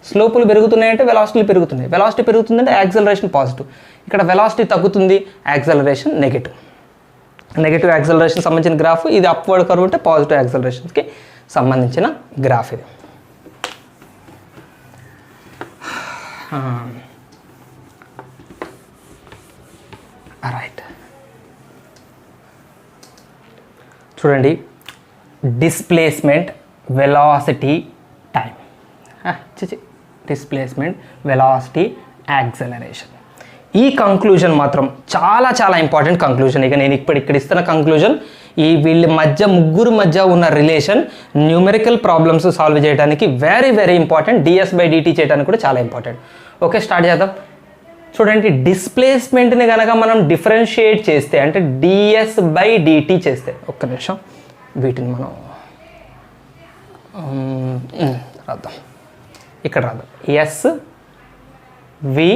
స్లోపులు పెరుగుతున్నాయంటే వెలాసిటీలు పెరుగుతున్నాయి. వెలాసిటీ పెరుగుతుందంటే యాక్సలరేషన్ పాజిటివ్. ఇక్కడ వెలాసిటీ తగ్గుతుంది, యాక్సలరేషన్ నెగటివ్ యాక్సలరేషన్ సంబంధించిన గ్రాఫ్ ఇది. అప్వర్డ్ కర్వ్ అంటే పాజిటివ్ యాక్సలరేషన్స్కి సంబంధించిన గ్రాఫ్ ఇది. రైట్, చూడండి, displacement, velocity, time. Displacement, velocity, acceleration. ఈ కంక్లూజన్ మాత్రం చాలా చాలా ఇంపార్టెంట్ కంక్లూజన్. ఇక నేను ఇక్కడ ఇస్తున్న కంక్లూజన్ ఈ వీళ్ళ మధ్య ముగ్గురు మధ్య ఉన్న రిలేషన్ న్యూమెరికల్ ప్రాబ్లమ్స్ సాల్వ్ చేయడానికి వెరీ వెరీ ఇంపార్టెంట్. ds/dt చేయడానికి కూడా చాలా ఇంపార్టెంట్. ఓకే, స్టార్ట్ చేద్దాం. చూడండి, డిస్ప్లేస్మెంట్ని కనుక మనం డిఫరెన్షియేట్ చేస్తే అంటే ds/dt చేస్తే, ఒక్క నిమిషం వీటిని మనం రాద్దాం, ఇక్కడ రాద్దాం. SVA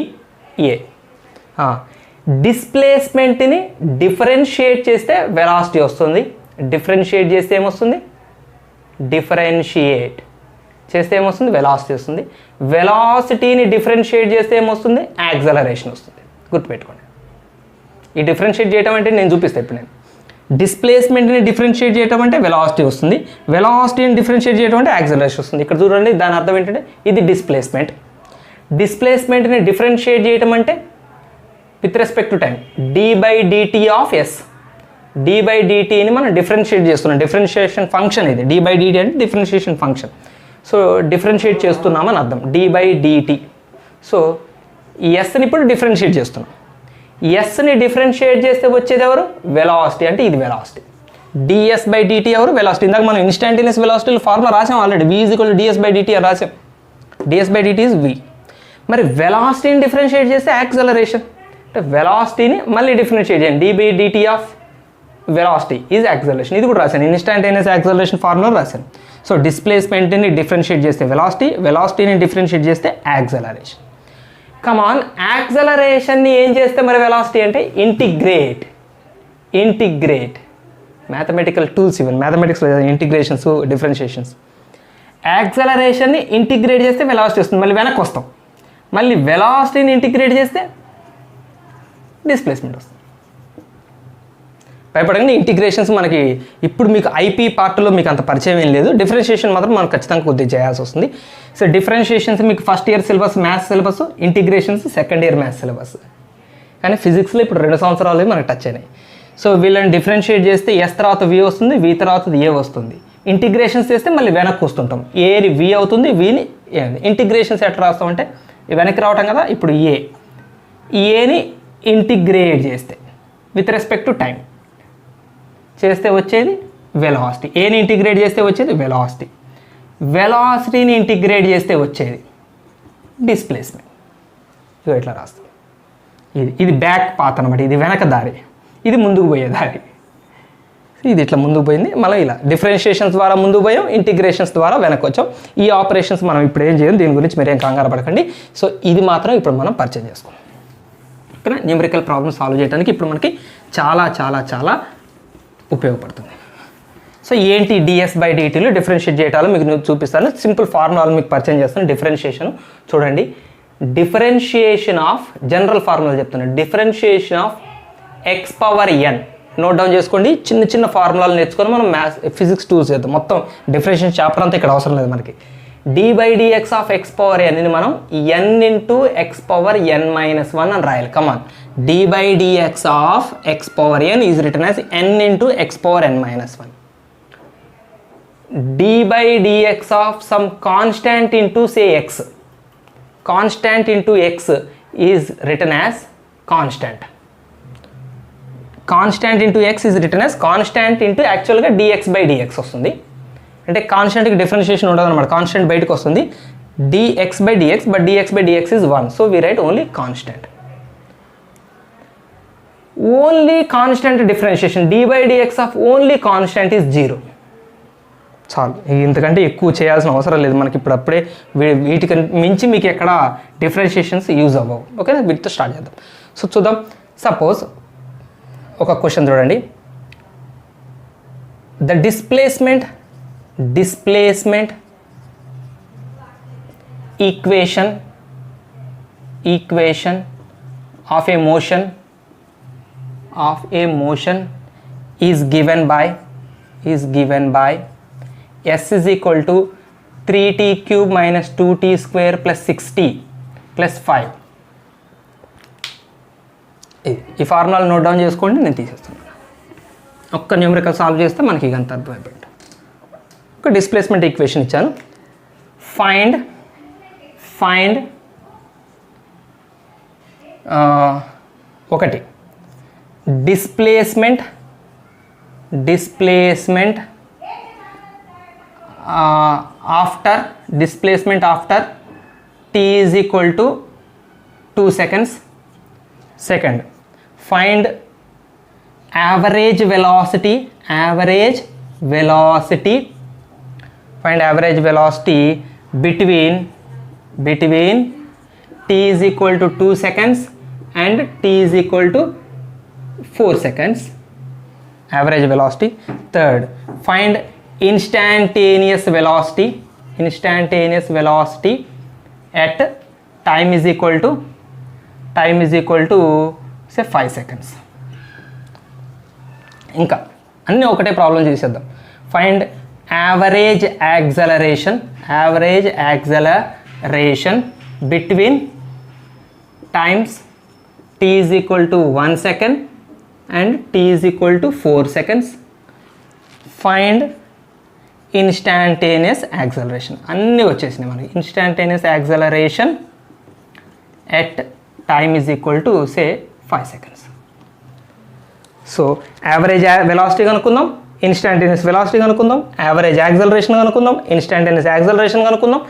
డిస్ప్లేస్మెంట్ని డిఫరెన్షియేట్ చేస్తే వెలాసిటీ వస్తుంది. డిఫరెన్షియేట్ చేస్తే ఏమొస్తుంది, డిఫరెన్షియేట్ చేస్తే ఏమొస్తుంది, వెలాసిటీ వస్తుంది. వెలాసిటీని డిఫరెన్షియేట్ చేస్తే ఏమొస్తుంది, యాక్సలరేషన్ వస్తుంది. గుర్తుపెట్టుకోండి. ఈ డిఫరెన్షియేట్ చేయడం అంటే నేను చూపిస్తాను ఇప్పుడు. నేను డిస్ప్లేస్మెంట్ని డిఫరెన్షియేట్ చేయడం అంటే వెలాసిటీ వస్తుంది, వెలాసిటీని డిఫరెన్షియేట్ చేయడం అంటే యాక్సలరేషన్ వస్తుంది. ఇక్కడ చూడండి, దాని అర్థం ఏంటంటే ఇది డిస్ప్లేస్మెంట్. డిస్ప్లేస్మెంట్ని డిఫరెన్షియేట్ చేయడం అంటే with respect to time d/dt ఆఫ్ ఎస్. d/dtని మనం డిఫరెన్షియేట్ చేస్తున్నాం, డిఫరెన్షియేషన్ ఫంక్షన్ ఇది. d/dt అంటే డిఫరెన్షియేషన్ ఫంక్షన్. సో డిఫరెన్షియేట్ చేస్తున్నామని అర్థం, d/dt. సో ఈ ఎస్ని ఇప్పుడు డిఫరెన్షియేట్ చేస్తున్నాం. ఎస్ని డిఫరెన్షియేట్ చేస్తే వచ్చేది ఎవరు, వెలాసిటీ. అంటే ఇది వెలాసిటీ. ds/dt ఎవరు, వెలాసిటీ. ఇందాక మనం ఇన్స్టాంటేనియస్ వెలాసిటీ ఫార్ములా రాసాం ఆల్రెడీ, v = ds/dt అని రాసాం. ds/dt is v. మరి వెలాసిటీని డిఫరెన్షియేట్ చేస్తే యాక్సలరేషన్. అంటే వెలాసిటీని మళ్ళీ డిఫరెన్షియేట్ చేయండి, d/dt of velocity is acceleration. ఇది కూడా రాశాను, ఇన్స్టాంటేనియస్ యాక్సలరేషన్ ఫార్ములా రాశాను. సో డిస్ప్లేస్మెంట్ని డిఫరెన్షియేట్ చేస్తే వెలాసిటీ, వెలాసిటీని డిఫరెన్షియేట్ చేస్తే యాక్సలరేషన్. కమాన్, యాక్సలరేషన్ని ఏం చేస్తే మరి వెలాసిటీ అంటే ఇంటిగ్రేట్. మ్యాథమెటికల్ టూల్స్ ఇవన్నీ, మ్యాథమెటిక్స్లో ఇంటిగ్రేషన్స్, డిఫరెన్షియేషన్స్. యాక్సలరేషన్ని ఇంటిగ్రేట్ చేస్తే వెలాసిటీ వస్తుంది, మళ్ళీ వెనక్కి వస్తాం. మళ్ళీ వెలాసిటీని ఇంటిగ్రేట్ చేస్తే డిస్ప్లేస్మెంట్ వస్తుంది. భయపడండి, ఇంటిగ్రేషన్స్ మనకి ఇప్పుడు మీకు ఐపీ పార్ట్లో మీకు అంత పరిచయం ఏం లేదు. డిఫరెన్షియేషన్ మాత్రం మనం ఖచ్చితంగా కొద్దిగా చేయాల్సి వస్తుంది. సో డిఫరెన్షియేషన్స్ మీకు first year syllabus maths syllabus, integrations second year maths syllabus. కానీ ఫిజిక్స్లో ఇప్పుడు 2 సంవత్సరాలు మనకు టచ్ అయినాయి. సో వీళ్ళని డిఫరెన్షియేట్ చేస్తే ఎస్ తర్వాత వి వస్తుంది, వి తర్వాత ఏ వస్తుంది. ఇంటిగ్రేషన్స్ చేస్తే మళ్ళీ వెనక్కి వస్తుంటాం, ఏని వి అవుతుంది, విని ఏ. ఇంటిగ్రేషన్స్ ఎట్లా రాస్తామంటే వెనక్కి రావటం కదా. ఇప్పుడు ఏని ఇంటిగ్రేట్ చేస్తే విత్ రెస్పెక్ట్ టు టైం చేస్తే వచ్చేది వెలాసిటీ. ఏని ఇంటిగ్రేట్ చేస్తే వచ్చేది వెలాసిటీ. వెలాసిటీని ఇంటిగ్రేట్ చేస్తే వచ్చేది డిస్ప్లేస్మెంట్. ఇగో ఇట్లా రాస్తాం. ఇది బ్యాక్ పాత్ అనమాట, ఇది వెనక దారి, ఇది ముందుకు పోయే దారి. ఇది ఇట్లా ముందుకు పోయింది, మళ్ళీ ఇలా డిఫరెన్షియేషన్స్ ద్వారా ముందుకు పోయాం, ఇంటిగ్రేషన్స్ ద్వారా వెనక్కి వచ్చాం. ఈ ఆపరేషన్స్ మనం ఇప్పుడు ఏం చేయం, దీని గురించి మీరేం కంగారు పడకండి. సో ఇది మాత్రం ఇప్పుడు మనం పరిచయం చేసుకోం. ఇక్కడ న్యూమరికల్ ప్రాబ్లమ్ సాల్వ్ చేయడానికి ఇప్పుడు మనకి చాలా చాలా చాలా ఉపయోగపడుతుంది. సో ఏంటి ds/dtలో డిఫరెన్షియేట్ చేయటాలో మీకు చూపిస్తాను. సింపుల్ ఫార్ములాలు మీకు పరిచయం చేస్తాను. డిఫరెన్షియేషన్ చూడండి, డిఫరెన్షియేషన్ ఆఫ్ జనరల్ ఫార్ములా చెప్తున్నాను. Differentiation of x⁴n note down చేసుకోండి. చిన్న చిన్న ఫార్ములాలు నేర్చుకొని మనం మ్యాథ్స్ ఫిజిక్స్ టూల్స్ చేద్దాం. మొత్తం డిఫరెన్షియేషన్ చాప్టర్ అంతా ఇక్కడ అవసరం లేదు మనకి. dy by dx of x power n ని మనం n into x power n minus 1 అని రాయాలి. కమాన్, dy by dx of x power n is return as n into x power n minus 1. dy by dx of some constant into say x, constant into x is return as constant. Constant into X is return as constant into యాక్చువల్గా dx by dx వస్తుంది. అంటే కాన్స్టాంట్కి differentiation ఉండదు అనమాట, constant బయటకు వస్తుంది. dx by dx, but dx by dx is 1, so we write only constant. Only constant differentiation dy by dx of only constant is 0. చాలు, ఇంతకంటే ఎక్కువ చేయాల్సిన అవసరం లేదు మనకి. ఇప్పుడు అప్పుడే వీటికి మించి మీకు ఎక్కడ డిఫరెన్షియేషన్స్ యూజ్ అవ్వవు. ఓకేనా, వీటితో స్టార్ట్ చేద్దాం. సో చూద్దాం. సపోజ్ ఒక క్వశ్చన్ చూడండి. The displacement equation of A motion is given by s is equal to 3t cube minus 2t square plus 6t plus 5. ఈ ఫార్ములాలు నోట్ డౌన్ చేసుకోండి, నేను తీసేస్తాను. ఒక్క న్యూమరికల్ సాల్వ్ చేస్తే మనకి ఇక అంత అర్థమైపోయింది. ఒక డిస్ప్లేస్మెంట్ ఈక్వేషన్ ఇచ్చాను. ఫైండ్ ఒకటి displacement after t is equal to 2 seconds. Second, find average velocity between t is equal to 2 seconds and t is equal to 4 seconds. Average velocity. Third, find instantaneous velocity at time is equal to say 5 seconds. ఇంకా అన్నీ ఒకటే problem చేసేద్దాం. Find average acceleration between times t is equal to 1 second and t is equal to 4 seconds. Find instantaneous acceleration. అన్నీ వచ్చేసినాయి మనకి. Instantaneous acceleration at time is equal to say 5 seconds. So average velocity కనుక్కుందాం, instantaneous velocity కనుక్కుందాం, average acceleration కనుక్కుందాం, instantaneous acceleration కనుక్కుందాం,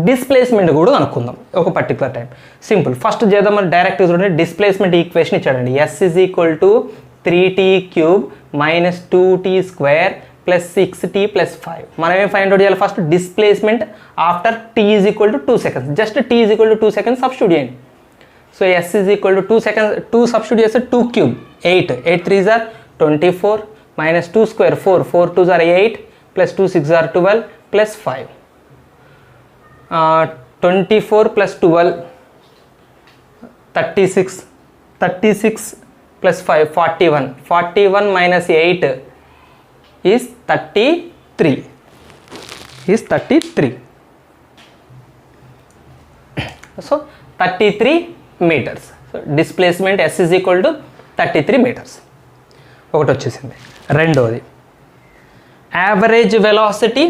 displacement కూడా కనుక్కుందాం ఒక పర్టికులర్ టైం. సింపుల్. ఫస్ట్ చేద్దాం. మనం డైరెక్ట్ చూడండి, డిస్ప్లేస్మెంట్ ఈక్వేషన్ ఇచ్చాడండి. s is equal to 3t cube minus 2t square plus 6t plus 5. మనం ఏం ఫైండ్ అవుట్ చేయాలి? First displacement after t is equal to 2 seconds. Just t is equal to 2 seconds substitute చేయండి. So s is equal to 2 seconds, 2 substitute చేస్తే 2 cube 8, 8 3s are 24 minus 2 square 4, 4 2s are 8 plus 2 6s are 12 plus 5. 24 plus 12 36 plus 5 41 minus 8 is 33. So 33 meters. So displacement s is equal to 33 meters. ఒకటి వచ్చేసింది. రెండోది average velocity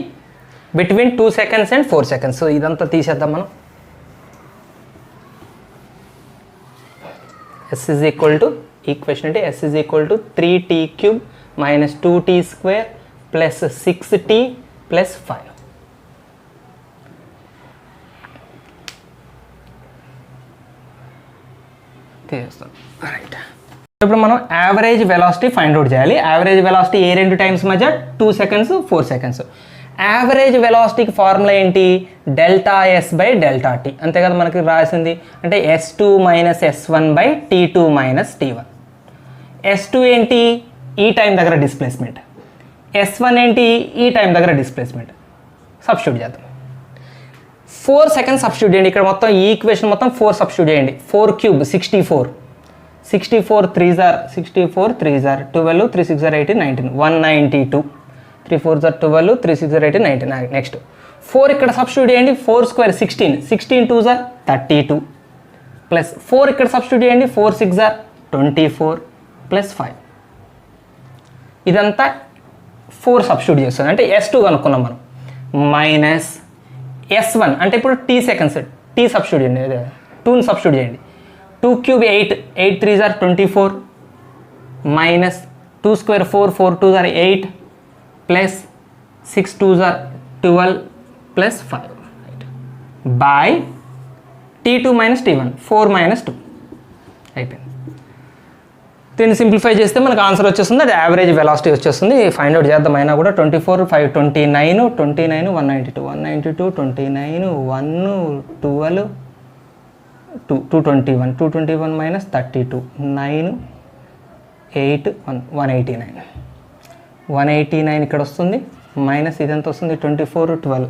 between 2 seconds and 4 seconds. So ఇదంతా తీసేద్దాం మనం. s is equal to equation అంటే s is equal to 3t cube minus 2t square plus 6t plus 5. Right. ఇప్పుడు మనం average velocity find out చేయాలి. యావరేజ్ వెలాసిటీ ఏ రెండు times మధ్య 2 seconds 4 seconds. Average వెలాసిటీకి formula ఏంటి? Delta S by delta tea. అంతే కదా మనకి రాసింది. అంటే s2 minus s1 by t2 minus t1. s2 ఏంటి? ఈ టైం దగ్గర డిస్ప్లేస్మెంట్. s1 ఏంటి? ఈ టైం దగ్గర డిస్ప్లేస్మెంట్. సబ్స్టిట్యూట్ చేద్దాం. 4 seconds సబ్స్టిట్యూట్ చేయండి. ఇక్కడ మొత్తం ఈ ఈక్వేషన్ మొత్తం 4 సబ్స్టిట్యూట్ చేయండి. 4 cube 64 3s are 12 3 6 are 18 19 192 3 4s are 12 3 6 are 18 19. Next 4 ఇక్కడ సబ్స్టిట్యూట్ చేయండి, 4 స్క్వేర్ 16, 16 2 జార్ 32 ప్లస్ 4 ఇక్కడ సబ్స్టిట్యూట్ చేయండి, 4 6 జార్ 24 ప్లస్ 5. ఇదంతా 4 సబ్స్టిట్యూట్ చేస్తుంది, అంటే S2 కనుక్కున్నాం మనం. మైనస్ S1 అంటే ఇప్పుడు t సెకండ్స్, t సబ్స్టిట్యూట్ చేయండి, 2ని సబ్స్టిట్యూట్ చేయండి. 2 క్యూబ్ 8, 8 3 జార్ 24 మైనస్ 2 స్క్వేర్ 4, 4 2 జార్ 8 ప్లస్ 6 2 జార్ 12 plus 5 by T2 minus T1, 4 minus 2 అయిపోయింది. దీన్ని సింప్లిఫై చేస్తే మనకు ఆన్సర్ వచ్చేస్తుంది, అది యావరేజ్ వెలాసిటీ వచ్చేస్తుంది. ఫైండ్ అవుట్ చేద్దాం. అయినా కూడా 24 5 29 29 192 192 29 1 12 221 221 మైనస్ 32 9 8 189 189 ఇక్కడ వస్తుంది, మైనస్ ఇదంతా వస్తుంది 24 12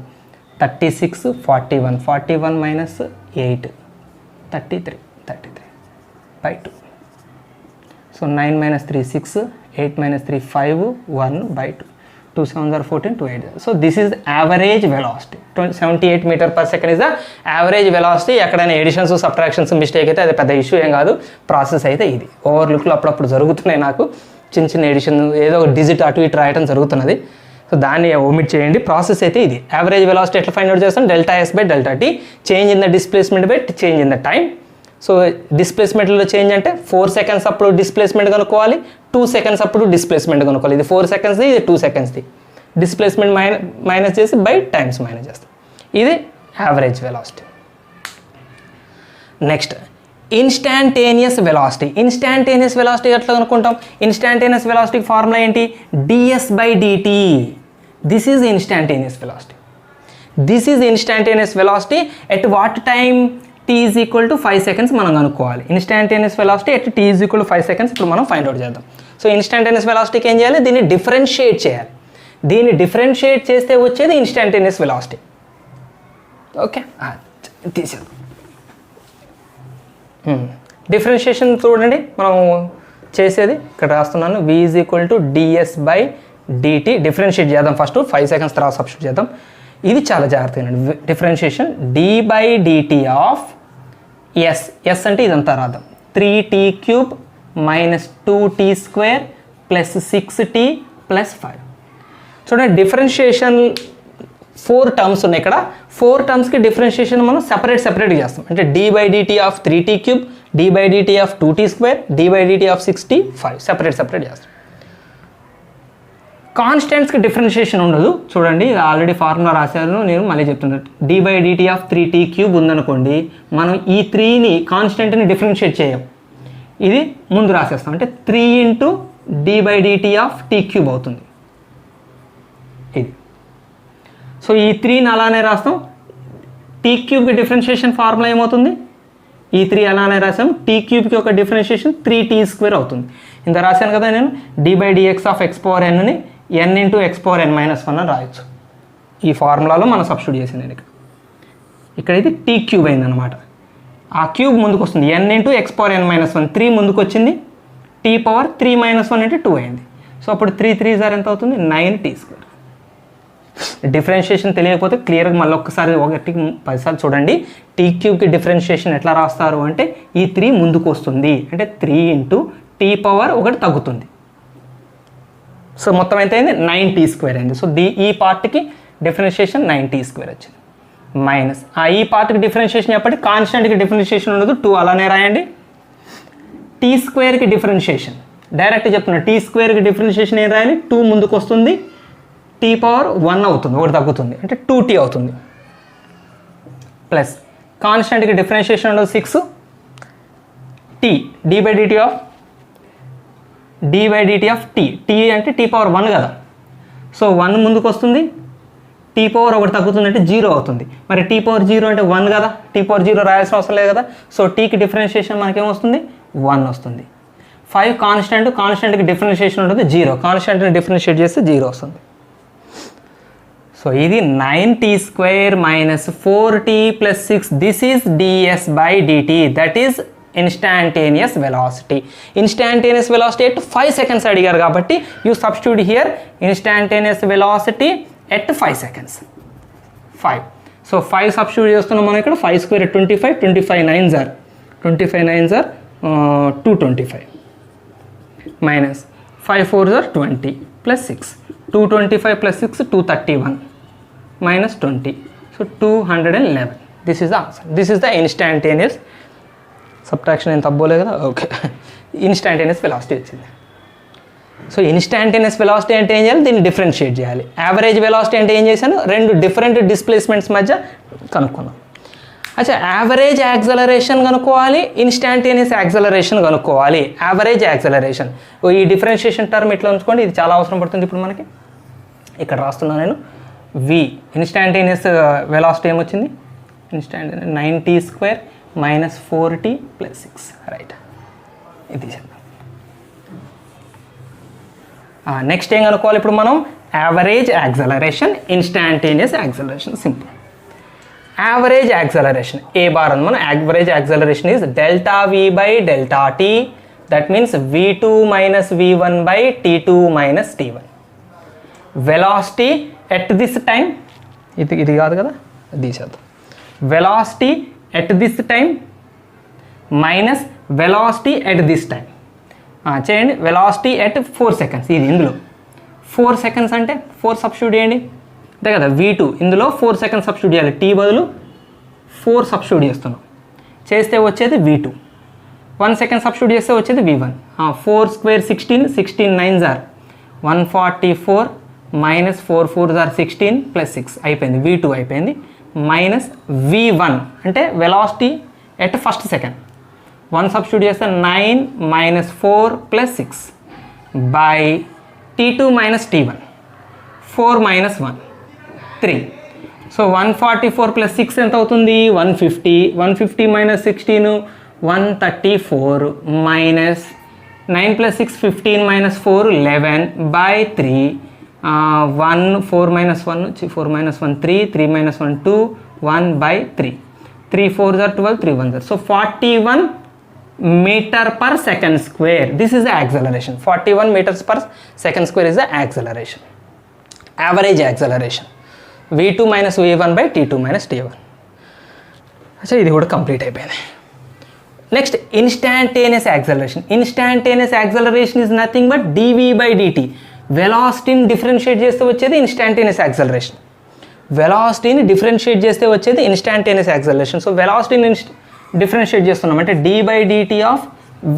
36 41 41 minus 8 33 by 2. So 9 minus 3 6, 8 minus 3 5 1 by 2, 2 7 are 14 2 8. So this is average velocity. 78 meter per second is the average velocity. ఎక్కడైనా ఎడిషన్స్ సబ్ట్రాక్షన్స్ మిస్టేక్ అయితే అది పెద్ద ఇష్యూ ఏం కాదు. ప్రాసెస్ అయితే ఇది ఓవర్లుక్లో అప్పుడప్పుడు జరుగుతున్నాయి, నాకు చిన్న చిన్న ఎడిషన్ ఏదో ఒక డిజిట్ అటు ఇటు రాయటం జరుగుతున్నది. సో దాన్ని ఓమిట్ చేయండి. ప్రాసెస్ అయితే ఇది. యావరేజ్ వెలాసిటీ ఎట్లా ఫైండ్ అవుట్ చేస్తాం? Delta S by delta T, change in the displacement by change in the time. So డిస్ప్లేస్మెంట్లో చేంజ్ అంటే 4 సెకండ్స్ అప్పుడు డిస్ప్లేస్మెంట్ కనుక్కోవాలి, 2 సెకండ్స్ అప్పుడు డిస్ప్లేస్మెంట్ కనుక్కోవాలి. ఇది 4 సెకండ్స్ది, ఇది 2 సెకండ్స్ది. డిస్ప్లేస్మెంట్ మైనస్ చేసి బై టైమ్స్ మైనస్ చేస్తాం. ఇది average velocity. Next instantaneous velocity. Instantaneous velocity ఎట్లా కనుక్కుంటాం? ఇన్స్టాంటేనియస్ వెలాసిటీ ఫార్ములా ఏంటి? ds by dt. This is instantaneous velocity. This is instantaneous velocity at what time? t is equal to 5 seconds మనం కనుక్కోవాలి. Instantaneous velocity at t is equal to 5 seconds ఇప్పుడు మనం find out చేద్దాం. So instantaneous వెలాసిటీకి ఏం చేయాలి? దీన్ని differentiate చేయాలి. దీన్ని డిఫరెన్షియేట్ చేస్తే వచ్చేది ఇన్స్టాంటేనియస్ వెలాసిటీ. ఓకే, తీసేద్దాం. డిఫరెన్షియేషన్ చూడండి మనం చేసేది ఇక్కడ రాస్తున్నాను. v is equal to ds by dt. Differentiate చేద్దాం ఫస్ట్, 5 సెకండ్స్ తర్వాత సబ్స్టిట్యూట్ చేద్దాం. ఇది చాలా జాగ్రత్తగా differentiation. d by dt of s అంటే ఇదంతా రాద్దాం. 3t cube minus 2t square plus 6t plus 5. చూడండి డిఫరెన్షియేషన్ 4 టర్మ్స్ ఉన్నాయి ఇక్కడ. 4 టర్మ్స్కి డిఫరెన్షియేషన్ మనం సెపరేట్గా చేస్తాం. అంటే d by dt of 3t cube, d by dt of 2t square, d by dt of 6t 5 separate చేస్తాం. కాన్స్టెంట్స్కి డిఫరెన్షియేషన్ ఉండదు. చూడండి ఆల్రెడీ ఫార్ములా రాశాను, నేను మళ్ళీ చెప్తున్నాను. d by dt of 3t cube ఉందనుకోండి, మనం ఈ 3ని కాన్స్టెంట్ని డిఫరెన్షియేట్ చేయం, ఇది ముందు రాసేస్తాం. అంటే 3 into d by dt of t cube అవుతుంది ఇది. సో ఈ 3ని అలానే రాస్తాం. టీ క్యూబ్కి డిఫరెన్షియేషన్ ఫార్ములా ఏమవుతుంది? ఈ 3 అలానే రాసాం. టీ క్యూబ్కి ఒక డిఫరెన్షియేషన్ 3t స్క్వేర్ అవుతుంది. ఇంత రాశాను కదా నేను. d by dx of x power nని n into x power n minus 1 అని రాయొచ్చు. ఈ ఫార్ములాలో మనం సబ్స్టిట్యూట్ చేసింది నేను ఇక్కడ. ఇది టీ క్యూబ్ అయిందనమాట. ఆ క్యూబ్ ముందుకు వస్తుంది, n into x power n minus 1. 3 ముందుకు వచ్చింది, టీ పవర్ 3 మైనస్ 1 అంటే 2 అయింది. సో అప్పుడు 3 3 జార్ ఎంత అవుతుంది? 9t square. డిఫరెన్షియేషన్ తెలియకపోతే క్లియర్గా మళ్ళీ ఒక్కసారి 10 సార్లు చూడండి. టీ క్యూబ్కి డిఫరెన్షియేషన్ ఎట్లా రాస్తారు అంటే ఈ 3 ముందుకు వస్తుంది, అంటే 3 ఇంటూ టీ పవర్ 1 తగ్గుతుంది. సో మొత్తం ఎంత అయింది? 9t స్క్వేర్ అయింది. సో ఈ పార్ట్కి డిఫరెన్షియేషన్ 9t స్క్వేర్ వచ్చింది. మైనస్ ఈ పార్ట్కి డిఫరెన్షియేషన్ చెప్పండి. కాన్స్టెంట్కి డిఫరెన్షియేషన్ ఉండదు, 2 అలానే రాయండి. టీ స్క్వేర్కి డిఫరెన్షియేషన్ డైరెక్ట్ చెప్తున్నా. టీ స్క్వేర్కి డిఫరెన్షియేషన్ ఏం రాయాలి? 2 ముందుకు వస్తుంది, టీ పవర్ 1 అవుతుంది, 1 తగ్గుతుంది, అంటే 2t అవుతుంది. ప్లస్ కాన్స్టెంట్కి డిఫరెన్షియేషన్ ఉండదు 6, t d by dt of t అంటే టీ పవర్ 1 కదా. సో 1 ముందుకు వస్తుంది, టీ పవర్ 1 తగ్గుతుంది, అంటే 0 అవుతుంది. మరి టీ పవర్ 0 అంటే 1 కదా, టీ పవర్ 0 రాయాల్సిన అవసరం లేదు కదా. సో టీకి డిఫరెన్షియేషన్ మనకేమొస్తుంది? 1 వస్తుంది. 5 కాన్స్టెంట్కి డిఫరెన్షియేషన్ ఉంటుంది 0, కాన్స్టెంట్ని డిఫరెన్షియేట్ చేస్తే 0 వస్తుంది. సో ఇది 9t square minus 4t plus 6. This is ds by dt, that is instantaneous velocity. Instantaneous velocity at 5 seconds అడిగారు కాబట్టి you substitute here instantaneous velocity at 5 seconds. 5. So 5 substitute చేస్తున్నాం మనం ఇక్కడ. 5 square 25, 25 9s are 225 minus 5 4s are 20 plus 6. 225 plus 6 231 minus 20. So 211. This is the answer. This is the instantaneous subtraction in తబ్బోలే కదా. Okay, instantaneous velocity వచ్చింది. So instantaneous velocity అంటే ఏం చేయాలి, దీన్ని differentiate చేయాలి. యావరేజ్ వెలాసిటీ అంటే ఏం చేశాను, రెండు డిఫరెంట్ డిస్ప్లేస్మెంట్స్ మధ్య కనుక్కున్నాం. అచ్చా, యావరేజ్ యాక్సలరేషన్ కనుక్కోవాలి, ఇన్స్టాంటేనియస్ యాక్సలరేషన్ కనుక్కోవాలి. యావరేజ్ యాక్సలరేషన్ ఈ డిఫరెన్షియేషన్ టర్మ్ ఇట్లా ఉంచుకోండి, ఇది చాలా అవసరం పడుతుంది ఇప్పుడు మనకి. ఇక్కడ రాస్తున్నాను నేను. వి ఇన్స్టాంటేనియస్ వెలాసిటీ ఏమొచ్చింది, instantaneous 90 square minus 4t plus 6, right. ఇది చేద్దాం. నెక్స్ట్ ఏం కనుక్కోవాలి ఇప్పుడు మనం, average acceleration, instantaneous acceleration. Simple. Average acceleration A bar అని మనం, average acceleration is delta V by delta T, that means v2 minus v1 by t2 minus t1. Velocity at this time, ఇది కాదు కదా, తీసేద్దాం. Velocity at this time minus velocity at this time. చేయండి. Velocity at 4 seconds, ఇది ఇందులో 4 seconds అంటే 4 substitute చేయండి, అంతే కదా. v2 ఇందులో 4 seconds సబ్స్టిట్యూట్ చేయాలి, t బదులు 4 సబ్స్టిట్యూట్ చేస్తున్నాం, చేస్తే వచ్చేది v2. 1 second సబ్స్టిట్యూట్ చేస్తే వచ్చేది v1. 4 square 16, 16 9s are 144 minus 4 4s are 16 plus 6 అయిపోయింది, v2 అయిపోయింది. మైనస్ v1 అంటే velocity at first second. 1 substitute చేస్తే 9 minus 4 plus 6 by t2 minus t1, 4 minus 1 3. So 144 plus 6 ఎంత అవుతుంది, 150. 150 minus 16 134 minus 9 plus 6 15 minus 4 11 by 3. 1 4 minus 1 4 minus 1 3, 3 minus 1 2, 1 by 3. 3 4s are 12, 3 1s are. So 41 meter per second square. This is the acceleration. 41 meters per second square is the acceleration. Average acceleration. v2 minus v1 by t2 minus t1. అచ్చా, ఇది కూడా complete అయిపోయింది. Next instantaneous acceleration. Instantaneous acceleration is nothing but dv by dt. వెలాసిటీని differentiate చేస్తే వచ్చేది instantaneous acceleration. వెలాసిటీని differentiate చేస్తే వచ్చేది ఇన్స్టాంటేనియస్ యాక్సలరేషన్. సో వెలాసిటీని డిఫరెన్షియేట్ చేస్తున్నాం అంటే d by dt of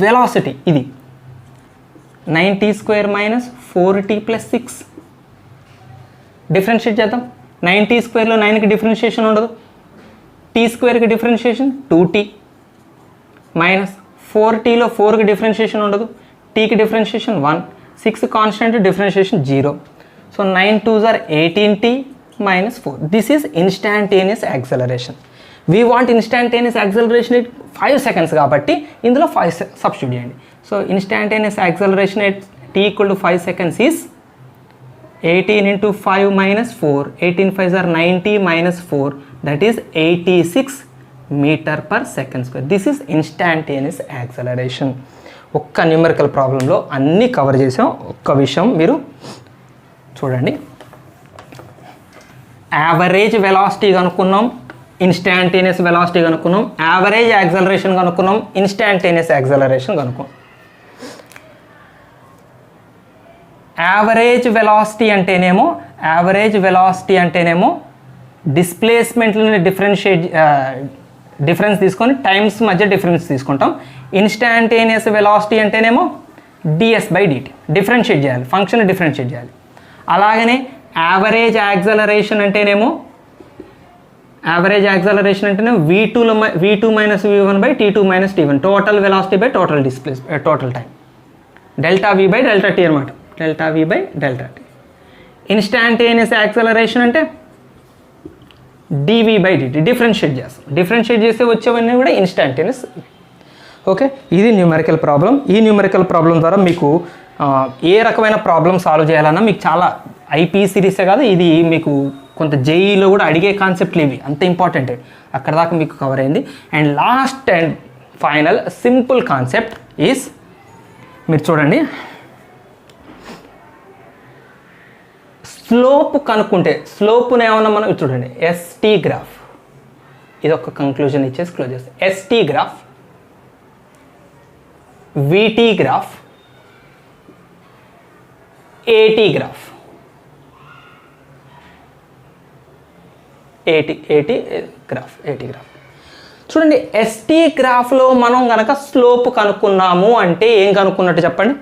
velocity. ఇది 90 square minus 4t plus 6. Differentiate చేద్దాం. 90 స్క్వేర్లో 9కి డిఫరెన్షియేషన్ ఉండదు, t స్క్వేర్కి డిఫరెన్షియేషన్ 2t మైనస్ 4tలో 4కి డిఫరెన్షియేషన్ ఉండదు, tకి differentiation 1, 6 constant, differentiation 0. So 9 2s are 18t minus 4. This is instantaneous acceleration. We want instantaneous acceleration at 5 seconds కాబట్టి ఇందులో 5 సబ్స్టిట్యూట్ చేయండి. So instantaneous acceleration at t equal to 5 seconds is 18 into 5 minus 4. 18 5s are 90 minus 4, that is 86 meter per second square. This is instantaneous acceleration. ఒక్క numerical ప్రాబ్లంలో అన్నీ cover చేసాం. ఒక్క విషయం మీరు చూడండి. యావరేజ్ వెలాసిటీ కనుక్కున్నాం, ఇన్స్టాంటేనియస్ వెలాసిటీ కనుక్కున్నాం, యావరేజ్ యాక్సలరేషన్ కనుక్కున్నాం, ఇన్స్టాంటేనియస్ యాక్సలరేషన్ కనుక్కున్నాం. యావరేజ్ వెలాసిటీ అంటేనేమో డిస్ప్లేస్మెంట్లని డిఫరెన్స్ తీసుకొని టైమ్స్ మధ్య డిఫరెన్స్ తీసుకుంటాం. ఇన్స్టాంటేనియస్ వెలాసిటీ అంటేనేమో ds by dt డిఫరెన్షియేట్ చేయాలి, ఫంక్షన్ డిఫరెన్షియేట్ చేయాలి. అలాగనే యావరేజ్ యాక్సలరేషన్ అంటేనేమో v2 minus v1 by t2 minus t1, total velocity by total total time, delta v by delta t అనమాట, delta v by delta t. Instantaneous acceleration అంటే dv by dt differentiate చేస్తాం, differentiate చేస్తే వచ్చేవన్నీ కూడా instantaneous. Okay, ఇది numerical problem. ఈ numerical problem ద్వారా మీకు ఏ రకమైన ప్రాబ్లం సాల్వ్ చేయాలన్నా మీకు చాలా ఐపీ సిరీసే కాదు, ఇది మీకు కొంత జేఈలో కూడా అడిగే కాన్సెప్ట్లు ఇవి, అంత ఇంపార్టెంట్. అక్కడ దాకా మీకు కవర్ అయింది. And last and final simple concept is, మీరు చూడండి, స్లోప్ కనుక్కుంటే, స్లోప్ని ఏమన్నా మనం చూడండి, ఎస్టీ గ్రాఫ్, ఇది ఒక కంక్లూజన్ ఇచ్చేసి క్లోజ్ చేస్తాం. ఎస్టీ గ్రాఫ్, విటీ గ్రాఫ్, ఏటీ గ్రాఫ్, ఏటీ గ్రాఫ్ చూడండి. ఎస్టీ గ్రాఫ్లో మనం కనుక స్లోప్ కనుక్కున్నాము అంటే ఏం కనుక్కున్నట్టు చెప్పండి.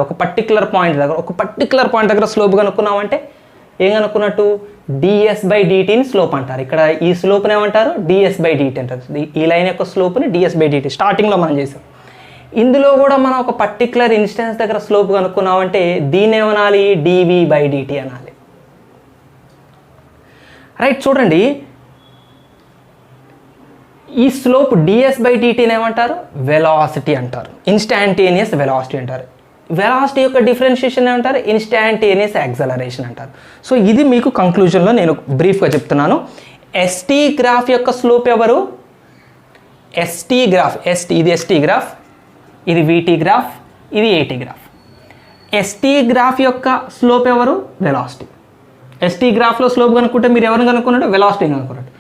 ఒక పర్టికులర్ పాయింట్ దగ్గర స్లోప్ కనుక్కున్నామంటే ఏం కనుక్కున్నట్టు, ds/dtని స్లోప్ అంటారు. ఇక్కడ ఈ స్లోప్ని ఏమంటారు, ds/dt అంటారు. ఈ లైన్ యొక్క స్లోప్ని ds/dt స్టార్టింగ్లో మనం చేసాం. ఇందులో కూడా మనం ఒక పర్టికులర్ ఇన్స్టెన్స్ దగ్గర స్లోప్ కనుక్కున్నామంటే దీన్ని ఏమనాలి, dv/dt అనాలి. రైట్, చూడండి ఈ స్లోప్ ds/dtని ఏమంటారు, వెలాసిటీ అంటారు, ఇన్స్టాంటేనియస్ వెలాసిటీ అంటారు. వెలాసిటీ యొక్క డిఫరెన్షియేషన్ ఏమంటారు, ఇన్స్టాంటేనియస్ యాక్సలరేషన్ అంటారు. సో ఇది మీకు కంక్లూజన్లో నేను బ్రీఫ్గా చెప్తున్నాను. ఎస్టీ గ్రాఫ్ యొక్క స్లోప్ ఎవరు, ఎస్టీ గ్రాఫ్, ఇది ఎస్టీ గ్రాఫ్, ఇది విటీ గ్రాఫ్, ఇది ఏటీ గ్రాఫ్. ఎస్టీ గ్రాఫ్ యొక్క స్లోప్ ఎవరు, వెలాసిటీ. ఎస్టీ గ్రాఫ్లో స్లోప్ కనుక్కుంటే మీరు ఎవరిని కనుక్కున్నట్టు, వెలాసిటీ కనుక్కున్నట్టు.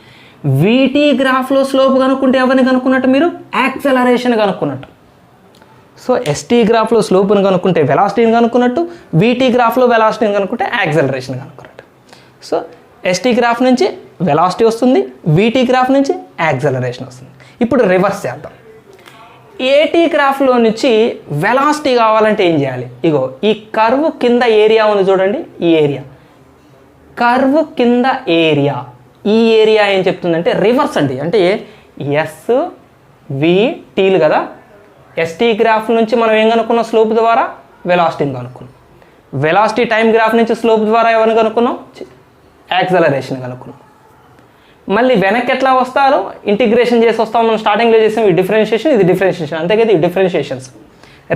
విటీ గ్రాఫ్లో స్లోప్ కనుక్కుంటే ఎవరిని కనుక్కున్నట్టు, మీరు యాక్సలరేషన్ కనుక్కున్నట్టు. సో ఎస్టీ గ్రాఫ్లో స్లోప్ని కనుక్కుంటే వెలాసిటీని కనుక్కున్నట్టు, విటీ గ్రాఫ్లో వెలాసిటీని కనుక్కుంటే యాక్సలరేషన్ కనుక్కున్నట్టు. సో ఎస్టీ గ్రాఫ్ నుంచి వెలాసిటీ వస్తుంది, విటీ గ్రాఫ్ నుంచి యాక్సలరేషన్ వస్తుంది. ఇప్పుడు రివర్స్ చేద్దాం. ఏటీ గ్రాఫ్లో నుంచి వెలాసిటీ కావాలంటే ఏం చేయాలి, ఇగో ఈ కర్వ్ కింద ఏరియా ఉంది చూడండి, ఈ ఏరియా కర్వ్ కింద ఏరియా, ఈ ఏరియా ఏం చెప్తుందంటే రివర్స్ అండి. అంటే ఎస్ వి టీలు కదా, ఎస్టీ గ్రాఫ్ నుంచి మనం ఏం కనుక్కున్నాం, స్లోప్ ద్వారా వెలాసిటీని కనుక్కున్నాం. వెలాసిటీ టైం గ్రాఫ్ నుంచి స్లోప్ ద్వారా ఎవరిని కనుక్కున్నాం, యాక్సలరేషన్ కనుక్కున్నాం. మళ్ళీ వెనక్కి ఎట్లా వస్తారో ఇంటిగ్రేషన్ చేసి వస్తాం. మనం స్టార్టింగ్లో చేసాం ఈ డిఫరెన్షియేషన్, ఇది డిఫరెన్షియేషన్, అంతే కదా ఈ డిఫరెన్షియేషన్స్.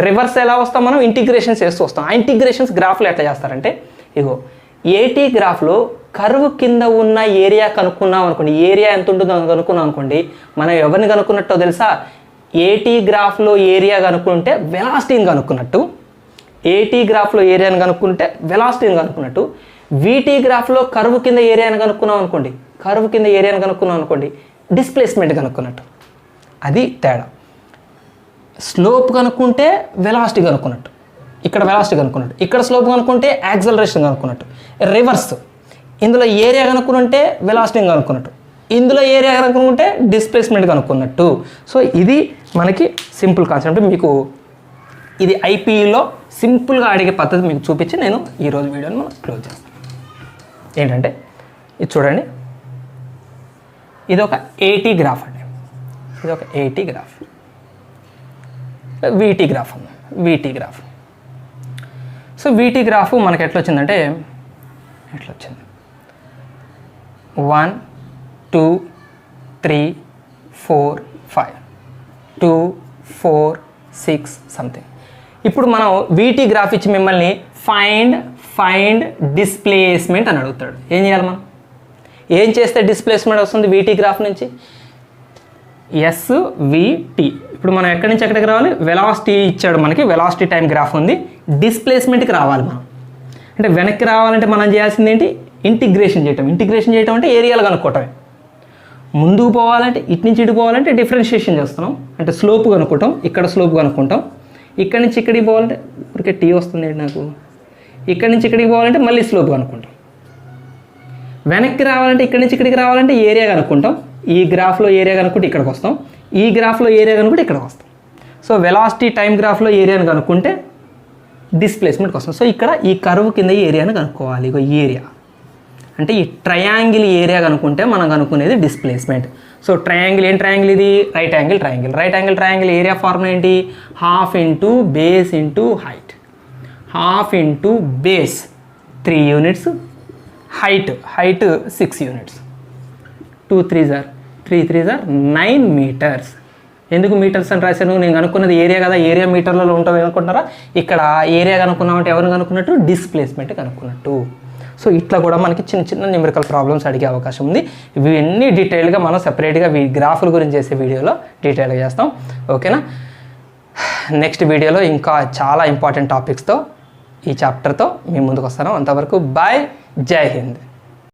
రివర్స్ ఎలా వస్తాం, మనం ఇంటిగ్రేషన్స్ చేస్తూ వస్తాం. ఆ ఇంటిగ్రేషన్స్ గ్రాఫ్లో ఎట్లా చేస్తారంటే, ఇగో ఏటీ గ్రాఫ్లో కర్వ్ కింద ఉన్న ఏరియా కనుక్కున్నాం అనుకోండి, ఏరియా ఎంత ఉంటుందో కనుక్కున్నాం అనుకోండి, మనం ఎవరిని కనుక్కున్నట్టో తెలుసా, ఏటీ గ్రాఫ్లో ఏరియా కనుక్కుంటే వెలాసిటీని కనుక్కున్నట్టు, ఏటీ గ్రాఫ్లో ఏరియాని కనుక్కుంటే వెలాసిటీని కనుక్కున్నట్టు, విటీ గ్రాఫ్లో కర్వ్ కింద ఏరియాని కనుక్కున్నాం అనుకోండి, డిస్ప్లేస్మెంట్ కనుక్కున్నట్టు. అది తేడా. స్లోప్ కనుక్కుంటే వెలాసిటీ కనుక్కున్నట్టు, ఇక్కడ వెలాసిటీ కనుక్కున్నట్టు, ఇక్కడ స్లోప్ కనుక్కుంటే యాక్సలరేషన్ కనుక్కున్నట్టు. రివర్స్, ఇందులో ఏరియా కనుక్కుంటే వెలాసిటీ కనుక్కున్నట్టు, ఇందులో ఏరియా కనుక్కుంటే డిస్ప్లేస్మెంట్ కనుక్కున్నట్టు. సో ఇది మనకి సింపుల్ కాన్సెప్ట్. మీకు ఇది ఐపీఈలో సింపుల్గా అడిగే పద్ధతి మీకు చూపించి నేను ఈరోజు వీడియోని మనం క్లోజ్ చేస్తాను. ఏంటంటే ఇది చూడండి, ఇది ఒక ఏటీ గ్రాఫ్ అండి, ఇది ఒక ఏటీ గ్రాఫ్, వీటీ గ్రాఫ్ అన్న, వీటీ గ్రాఫ్. సో వీటీ గ్రాఫ్ మనకి ఎట్లా వచ్చిందంటే, ఎట్లా వచ్చింది, 1 2 3 4 5 2 4 6 సంథింగ్. ఇప్పుడు మనం వీటీ గ్రాఫ్ ఇచ్చి మిమ్మల్ని ఫైండ్ డిస్ప్లేస్మెంట్ అని అడుగుతాడు. ఏం చేయాలి మనం, ఏం చేస్తే డిస్ప్లేస్మెంట్ వస్తుంది వీటీ గ్రాఫ్ నుంచి, ఎస్విటి. ఇప్పుడు మనం ఎక్కడి నుంచి ఎక్కడికి రావాలి, వెలాసిటీ ఇచ్చాడు మనకి, వెలాసిటీ టైం గ్రాఫ్ ఉంది, డిస్ప్లేస్మెంట్కి రావాలి మనం. అంటే వెనక్కి రావాలంటే మనం చేయాల్సింది ఏంటి, ఇంటిగ్రేషన్ చేయటం అంటే ఏరియాలు కనుక్కోవటమే. ముందుకు పోవాలంటే ఇటు నుంచి ఇటు పోవాలంటే డిఫరెన్షియేషన్ చేస్తున్నాం, అంటే స్లోప్ కనుక్కుంటాం, ఇక్కడ స్లోప్ కనుక్కుంటాం. ఇక్కడి నుంచి ఇక్కడికి పోవాలంటే ఇప్పటికే టీ వస్తుంది నాకు, ఇక్కడి నుంచి ఇక్కడికి పోవాలంటే మళ్ళీ స్లోప్ కనుక్కుంటాం. వెనక్కి రావాలంటే ఇక్కడి నుంచి ఇక్కడికి రావాలంటే ఏరియా కనుక్కుంటాం. ఈ గ్రాఫ్లో ఏరియా కనుక్కుంటే ఇక్కడికి వస్తాం, ఈ గ్రాఫ్లో ఏరియా కనుక్కుంటే ఇక్కడికి వస్తాం. సో వెలాసిటీ టైం గ్రాఫ్లో ఏరియాని కనుక్కుంటే డిస్ప్లేస్మెంట్కి వస్తాం. సో ఇక్కడ ఈ కర్వ్ కింద ఏరియాని కనుక్కోవాలి. ఇక ఈ ఏరియా అంటే ఈ ట్రయాంగిల్ ఏరియా కనుక్కుంటే మనం కనుక్కునేది డిస్ప్లేస్మెంట్. సో ట్రయాంగిల్ ఏం ట్రయాంగిల్ ఇది, right angle triangle area formula ఏంటి, half into base into height. Half into base 3 units, height 6 units. 2 3s are 9 meters. ఎందుకు మీటర్స్ అని రాశాను, నేను కనుక్కున్నది ఏరియా కదా, ఏరియా మీటర్లలో ఉంటుంది అనుకుంటున్నారా, ఇక్కడ ఏరియా కనుక్కున్నామంటే ఎవరిని కనుక్కున్నట్టు, డిస్ప్లేస్మెంట్ కనుక్కున్నట్టు. సో ఇట్లా కూడా మనకి చిన్న చిన్న న్యూమరికల్ ప్రాబ్లమ్స్ అడిగే అవకాశం ఉంది. ఇవన్నీ డీటెయిల్గా మనం సెపరేట్గా గ్రాఫుల గురించి చేసే వీడియోలో డీటెయిల్గా చేస్తాం. ఓకేనా, నెక్స్ట్ వీడియోలో ఇంకా చాలా ఇంపార్టెంట్ టాపిక్స్తో ఈ చాప్టర్తో మీ ముందుకు వస్తాను. అంతవరకు బాయ్, జై హింద్.